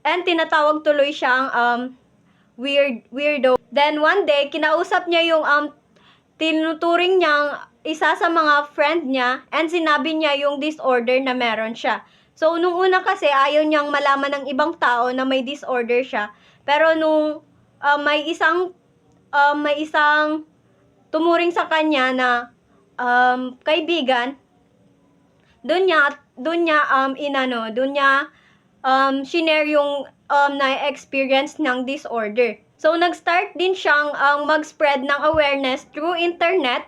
and tinatawag tuloy siyang weirdo. Then, one day, kinausap niya yung tinuturing niyang isa sa mga friend niya and sinabi niya yung disorder na meron siya. So, nung una kasi, ayaw niyang malaman ng ibang tao na may disorder siya. Pero nung may isang tumuring sa kanya na kaibigan, doon niya shinare yung na-experience ng disorder. So, nag-start din siyang mag-spread ng awareness through internet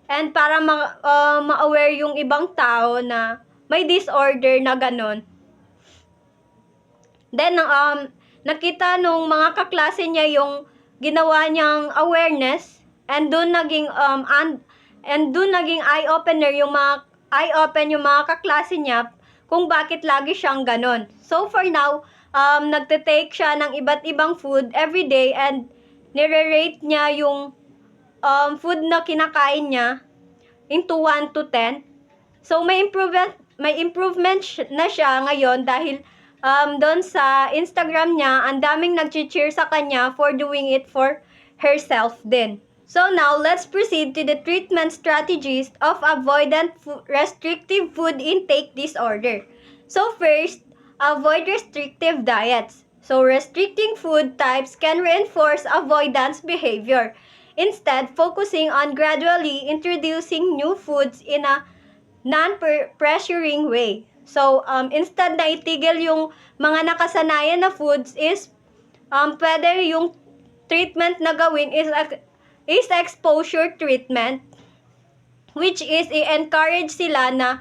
and para ma-aware yung ibang tao na may disorder na ganon. Then, nakita nung mga kaklase niya yung ginawa niyang awareness and doon naging eye-open yung mga kaklase niya kung bakit lagi siyang ganon. So, for now, nagte-take siya ng iba't ibang food every day and nire-rate niya yung food na kinakain niya into 1 to 10. So, may improvement na siya ngayon dahil doon sa Instagram niya, ang daming nag-cheer sa kanya for doing it for herself din. So now, let's proceed to the treatment strategies of avoidant restrictive food intake disorder. So first, avoid restrictive diets. So restricting food types can reinforce avoidance behavior. Instead, focusing on gradually introducing new foods in a non-pressuring way. So, instead na itigil yung mga nakasanayan na foods is, pwede yung treatment na gawin is exposure treatment, which is i-encourage sila na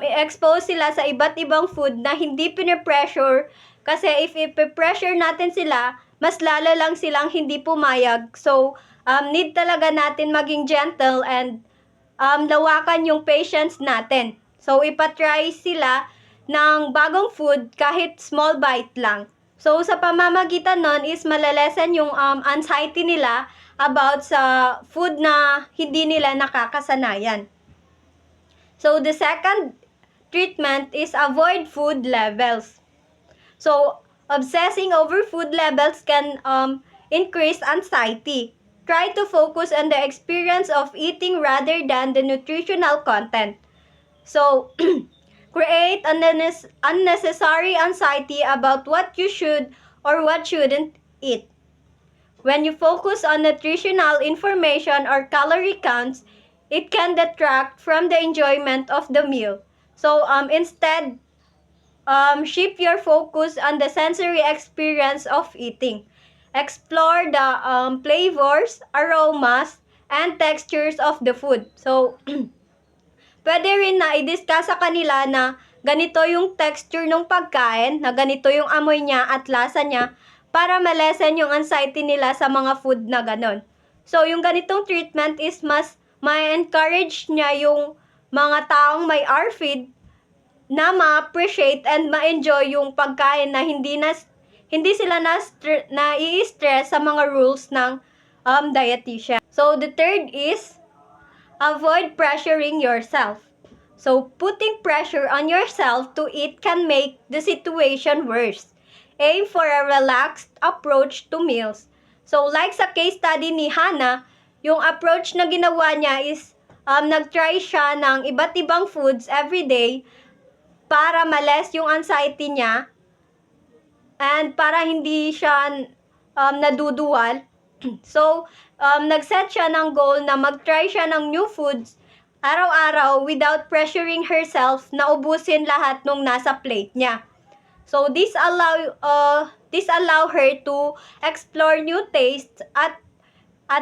i-expose sila sa iba't ibang food na hindi pinipressure kasi if i-pressure natin sila, mas lalo lang silang hindi pumayag. So, need talaga natin maging gentle and lawakan yung patience natin. So, ipatry sila ng bagong food kahit small bite lang. So, sa pamamagitan nun is malalesen yung anxiety nila about sa food na hindi nila nakakasanayan. So, the second treatment is avoid food labels. So, obsessing over food labels can increase anxiety. Try to focus on the experience of eating rather than the nutritional content. So, create unnecessary anxiety about what you should or what shouldn't eat. When you focus on nutritional information or calorie counts, it can detract from the enjoyment of the meal. So, instead, shift your focus on the sensory experience of eating. Explore the flavors, aromas, and textures of the food. So, pwede rin na i-discuss sa kanila na ganito yung texture ng pagkain, na ganito yung amoy niya at lasa niya, para malesen yung anxiety nila sa mga food na ganon. So, yung ganitong treatment is mas ma-encourage niya yung mga taong may ARFID na ma-appreciate and ma-enjoy yung pagkain na hindi sila na-i-stress sa mga rules ng dietitian. So, the third is avoid pressuring yourself. So, putting pressure on yourself to eat can make the situation worse. Aim for a relaxed approach to meals. So, like sa case study ni Hannah, yung approach na ginawa niya is nag-try siya ng iba't ibang foods every day para ma-less yung anxiety niya and para hindi siya naduduwal. So, nag-set siya ng goal na mag-try siya ng new foods araw-araw without pressuring herself na ubusin lahat nung nasa plate niya. So this allow her to explore new tastes at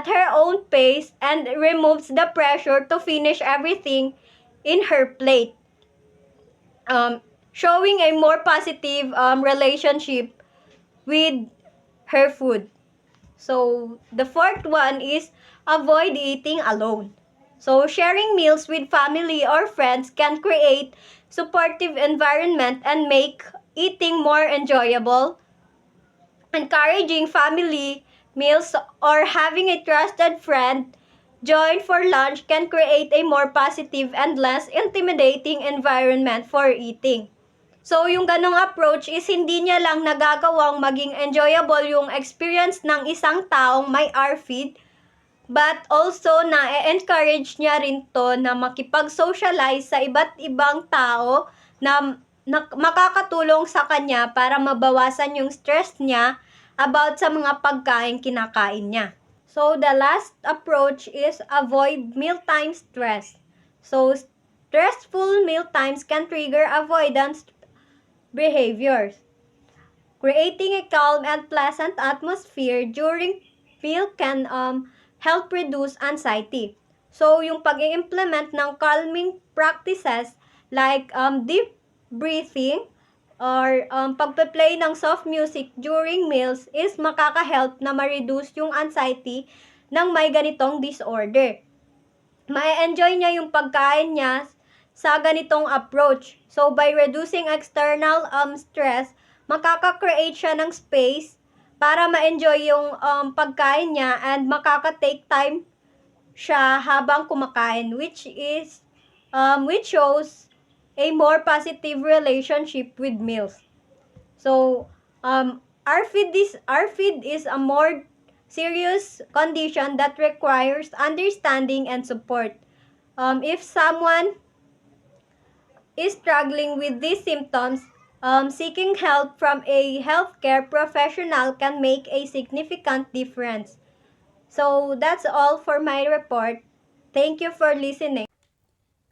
her own pace and removes the pressure to finish everything in her plate. Showing a more positive relationship with her food. So, the fourth one is avoid eating alone. So, sharing meals with family or friends can create supportive environment and make eating more enjoyable. Encouraging family meals or having a trusted friend join for lunch can create a more positive and less intimidating environment for eating. So, yung ganong approach is hindi niya lang nagagawang maging enjoyable yung experience ng isang taong may RFID, but also na-encourage niya rin to na makipag-socialize sa iba't ibang tao na makakatulong sa kanya para mabawasan yung stress niya about sa mga pagkain kinakain niya. So, the last approach is avoid mealtime stress. So, stressful mealtimes can trigger avoidance behaviors. Creating a calm and pleasant atmosphere during meal can help reduce anxiety. So, yung pag-i-implement ng calming practices like deep breathing or pagpe-play ng soft music during meals is makaka-help na ma-reduce yung anxiety ng may ganitong disorder. Ma-enjoy niya yung pagkain niya sa ganitong approach. So, by reducing external stress, makaka-create siya ng space para ma-enjoy yung pagkain niya and makaka-take time siya habang kumakain, which shows a more positive relationship with meals. So, RFID is a more serious condition that requires understanding and support. If someone is struggling with these symptoms, seeking help from a healthcare professional can make a significant difference. So that's all for my report. Thank you for listening.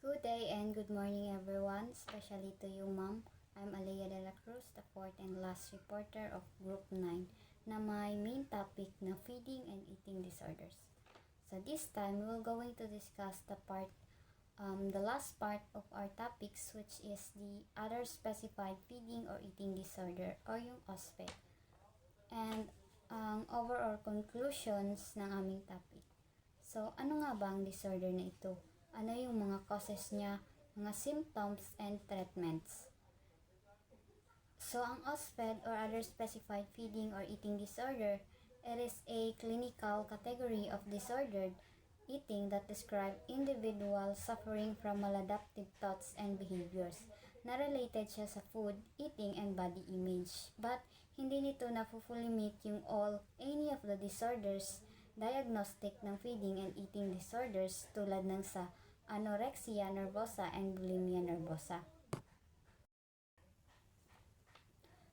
Good day and good morning everyone, especially to you ma'am. I'm Alea de la Cruz, the fourth and last reporter of Group 9 na may main topic na feeding and eating disorders. So this time, we're going to discuss the last part of our topics, which is the other specified feeding or eating disorder or yung OSFE. And overall conclusions ng aming topic. So, ano nga ba ang disorder na ito? Ano yung mga causes niya, mga symptoms, and treatments? So, ang OSFED or other specified feeding or eating disorder, it is a clinical category of disordered eating that describe individuals suffering from maladaptive thoughts and behaviors na related siya sa food, eating, and body image. But, hindi nito na-fully meet yung any of the disorders diagnostic ng feeding and eating disorders tulad ng sa anorexia nervosa and bulimia nervosa.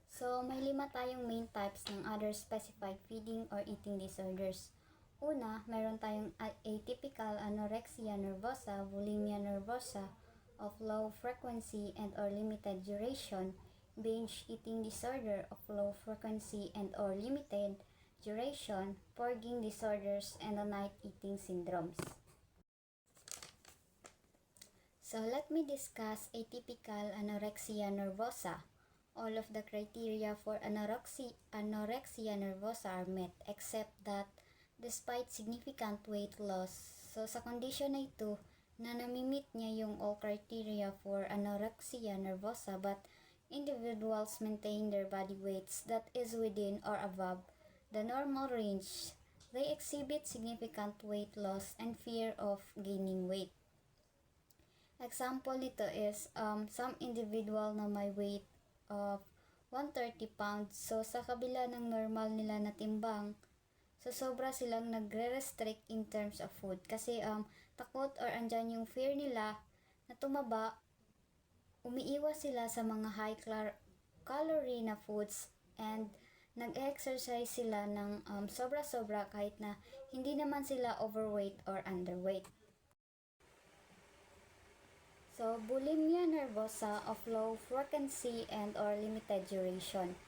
So, may 5 tayong main types ng other specified feeding or eating disorders. Una, meron tayong atypical anorexia nervosa, bulimia nervosa of low frequency and or limited duration, binge eating disorder of low frequency and or limited duration, purging disorders, and the night eating syndromes. So let me discuss atypical anorexia nervosa. All of the criteria for anorexia nervosa are met except that despite significant weight loss, so sa condition na ito, na namimit niya yung all criteria for anorexia nervosa but individuals maintain their body weights that is within or above the normal range, they exhibit significant weight loss and fear of gaining weight. Example nito is some individual na may weight of 130 pounds, so sa kabila ng normal nila na timbang, so sobra silang nagre-restrict in terms of food kasi takot or andyan yung fear nila na tumaba, umiiwas sila sa mga high calorie na foods and nag-exercise sila ng sobra-sobra kahit na hindi naman sila overweight or underweight. So, bulimia nervosa of low frequency and or limited duration.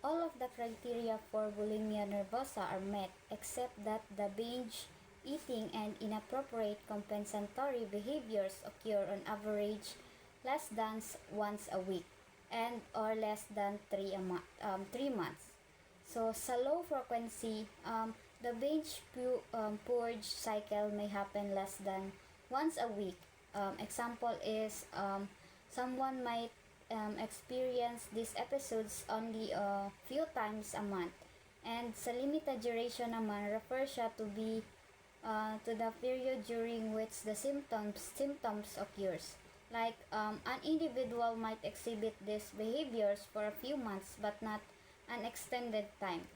All of the criteria for bulimia nervosa are met except that the binge eating and inappropriate compensatory behaviors occur on average less than once a week and or less than 3 months. So, sa low frequency, the binge purge cycle may happen less than once a week. Example is someone might experience these episodes only a few times a month. And sa limited duration naman, refer siya to the period during which the symptoms occurs. Like an individual might exhibit these behaviors for a few months but not an extended time.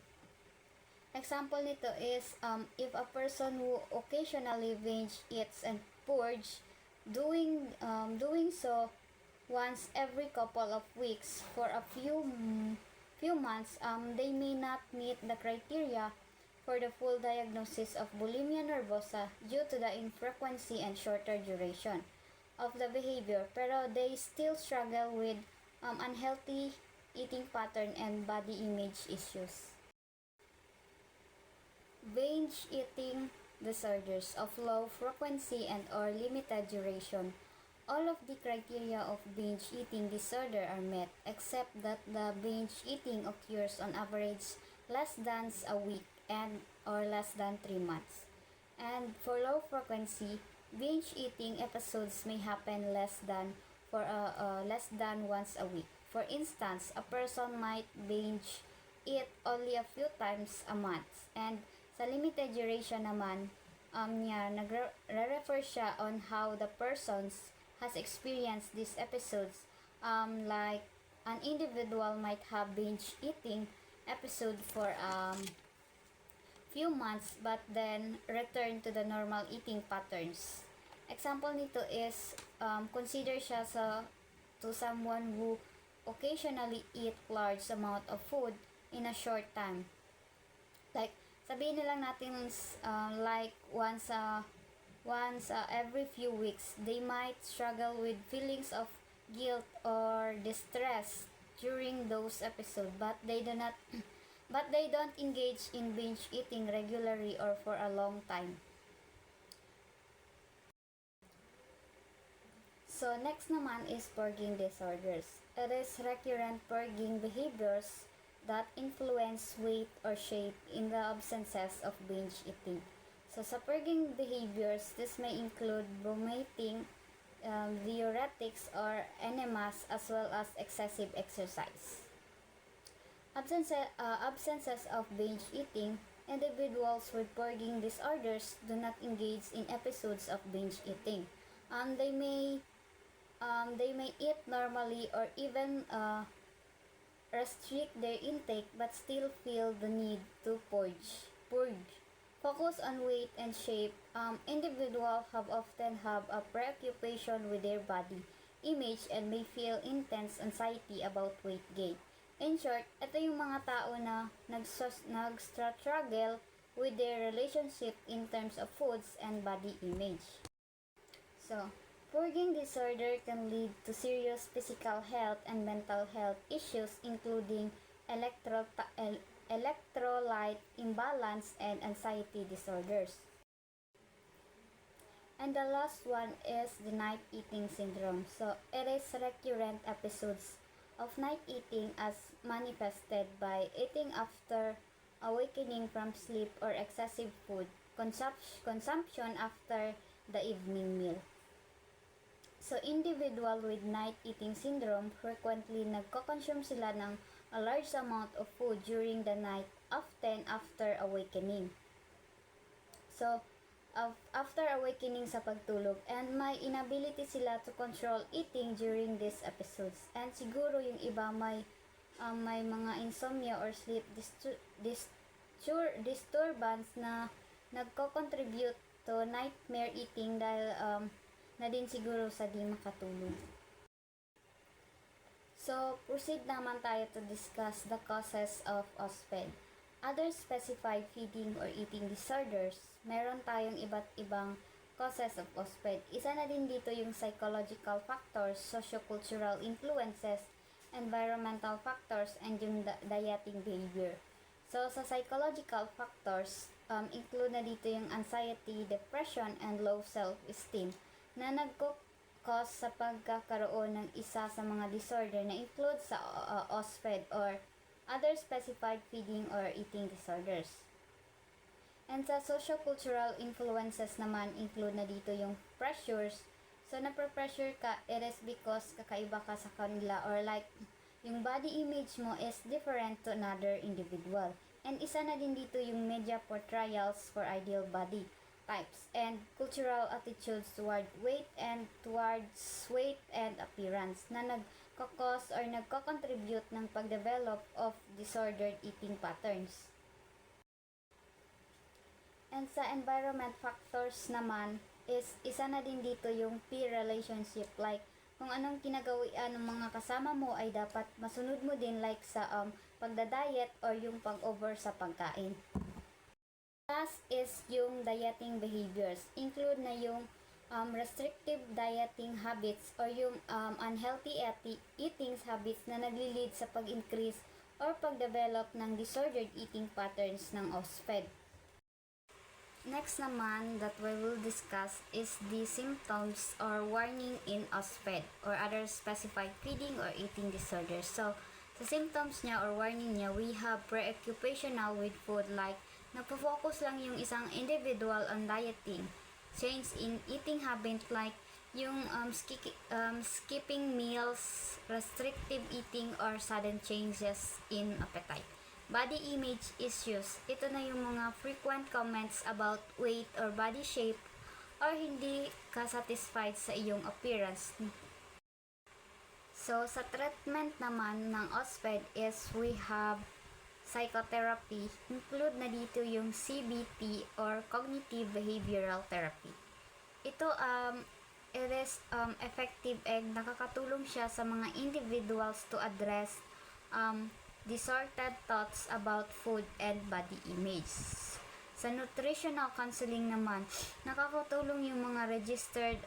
Example nito is if a person who occasionally binge eats and purge, doing so once every couple of weeks for a few months, they may not meet the criteria for the full diagnosis of bulimia nervosa due to the infrequency and shorter duration of the behavior, pero they still struggle with unhealthy eating pattern and body image issues. Binge eating disorders of low frequency and or limited duration. All of the criteria of binge eating disorder are met except that the binge eating occurs on average less than a week and or less than 3 months. And for low frequency, binge eating episodes may happen less than once a week. For instance, a person might binge eat only a few times a month, and sa limited duration naman, nagre-refer siya on how the persons has experienced these episodes. Like an individual might have binge eating episode for few months but then return to the normal eating patterns. Example nito is consider siya to someone who occasionally eat large amount of food in a short time. Like sabihin na lang natin like once every few weeks, they might struggle with feelings of guilt or distress during those episodes, but they don't engage in binge eating regularly or for a long time. So next naman is purging disorders. It is recurrent purging behaviors that influence weight or shape in the absences of binge eating. So sa purging behaviors, this may include vomiting, diuretics or enemas, as well as excessive exercise. Absences of binge eating, individuals with purging disorders do not engage in episodes of binge eating. They may eat normally or even restrict their intake but still feel the need to purge. Focus on weight and shape. Individuals often have a preoccupation with their body image and may feel intense anxiety about weight gain. In short, ito yung mga tao na nag-struggle with their relationship in terms of foods and body image. So, purging disorder can lead to serious physical health and mental health issues including electrolyte imbalance and anxiety disorders. And the last one is the night eating syndrome. So, it is recurrent episodes of night eating as manifested by eating after awakening from sleep or excessive food consumption after the evening meal. So, individual with night eating syndrome, frequently nagko-consume sila ng a large amount of food during the night, often after awakening. So, after awakening sa pagtulog, and may inability sila to control eating during these episodes. And siguro yung iba may mga insomnia or sleep disturbance na nagko-contribute to nightmare eating dahil na din siguro sa di makatulog. So, proceed naman tayo to discuss the causes of OSFED. Other specified feeding or eating disorders, meron tayong iba't ibang causes of OSFED. Isa na din dito yung psychological factors, sociocultural influences, environmental factors, and yung dieting behavior. So, sa psychological factors, include na dito yung anxiety, depression, and low self-esteem na nagko-cause sa pagkakaroon ng isa sa mga disorder na include sa OSFED or other specified feeding or eating disorders. And sa sociocultural influences naman, include na dito yung pressures. So, napre-pressure ka, it is because kakaiba ka sa kanila or like, yung body image mo is different to another individual. And isa na din dito yung media portrayals for ideal body types and cultural attitudes toward weight and appearance na nagkakos or nagko-contribute ng pagdevelop of disordered eating patterns. And sa environment factors naman is isa na din dito yung peer relationship, like kung anong kinagawian ng mga kasama mo ay dapat masunod mo din, like sa pagda-diet or yung pag-over sa pagkain. Last is yung dieting behaviors. Include na yung restrictive dieting habits or yung unhealthy eating habits na nagli-lead sa pag-increase or pag-develop ng disordered eating patterns ng OSFED. Next naman that we will discuss is the symptoms or warning in OSFED or other specified feeding or eating disorders. So, sa symptoms niya or warning niya, we have preoccupational with food, like nagpo-focus lang yung isang individual on dieting, change in eating habit like yung skipping meals, restrictive eating, or sudden changes in appetite. Body image issues, ito na yung mga frequent comments about weight or body shape or hindi ka satisfied sa iyong appearance. So, sa treatment naman ng OSFED is we have psychotherapy, include na dito yung CBT or cognitive behavioral therapy. Ito it is effective and nakakatulong siya sa mga individuals to address distorted thoughts about food and body image. Sa nutritional counseling naman, nakakatulong yung mga registered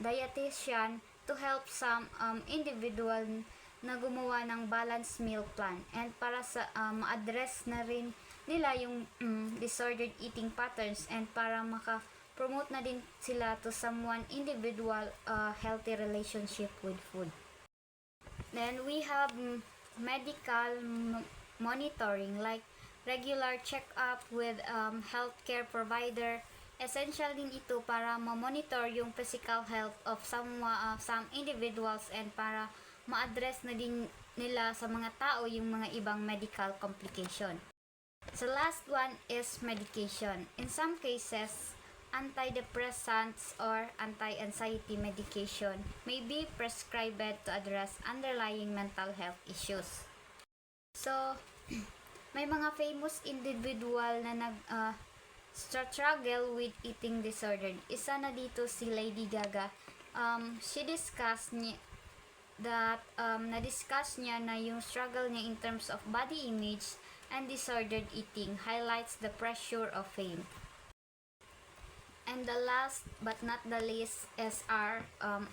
dietitian to help some individual na gumawa ng balanced meal plan and para sa ma-address na rin nila yung disordered eating patterns and para maka-promote na din sila to someone individual healthy relationship with food. Then we have medical monitoring, like regular check-up with healthcare provider. Essential din ito para ma-monitor yung physical health of some individuals and para ma-address na din nila sa mga tao yung mga ibang medical complication. So last one is medication. In some cases, antidepressants or anti-anxiety medication may be prescribed to address underlying mental health issues. So, may mga famous individual na struggle with eating disorder. Isa na dito si Lady Gaga. She discussed na-discuss niya na yung struggle niya in terms of body image and disordered eating highlights the pressure of fame. And the last but not the least is our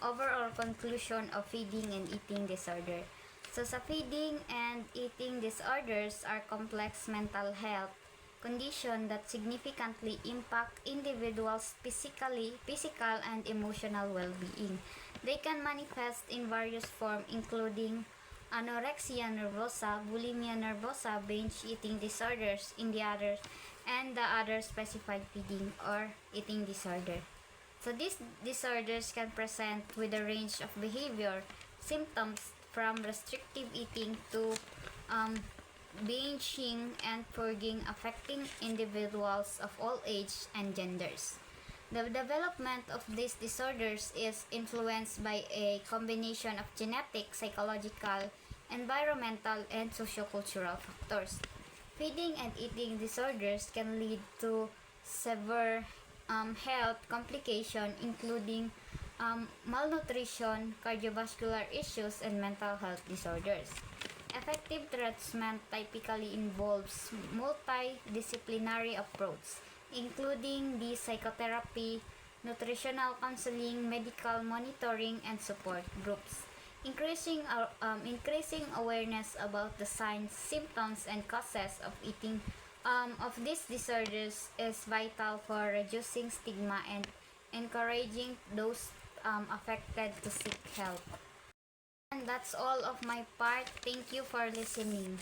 overall conclusion of feeding and eating disorder. So sa feeding and eating disorders are complex mental health condition that significantly impact individuals' physical and emotional well-being. They can manifest in various forms including anorexia nervosa, bulimia nervosa, binge eating disorders and the other specified feeding or eating disorder. So these disorders can present with a range of behavior symptoms from restrictive eating to binging and purging, affecting individuals of all age and genders. The development of these disorders is influenced by a combination of genetic, psychological, environmental, and sociocultural factors. Feeding and eating disorders can lead to severe health complications including malnutrition, cardiovascular issues, and mental health disorders. Effective treatment typically involves multidisciplinary approach, including the psychotherapy, nutritional counseling, medical monitoring, and support groups. Increasing awareness about the signs, symptoms, and causes of eating of these disorders is vital for reducing stigma and encouraging those affected to seek help. And that's all of my part. Thank you for listening.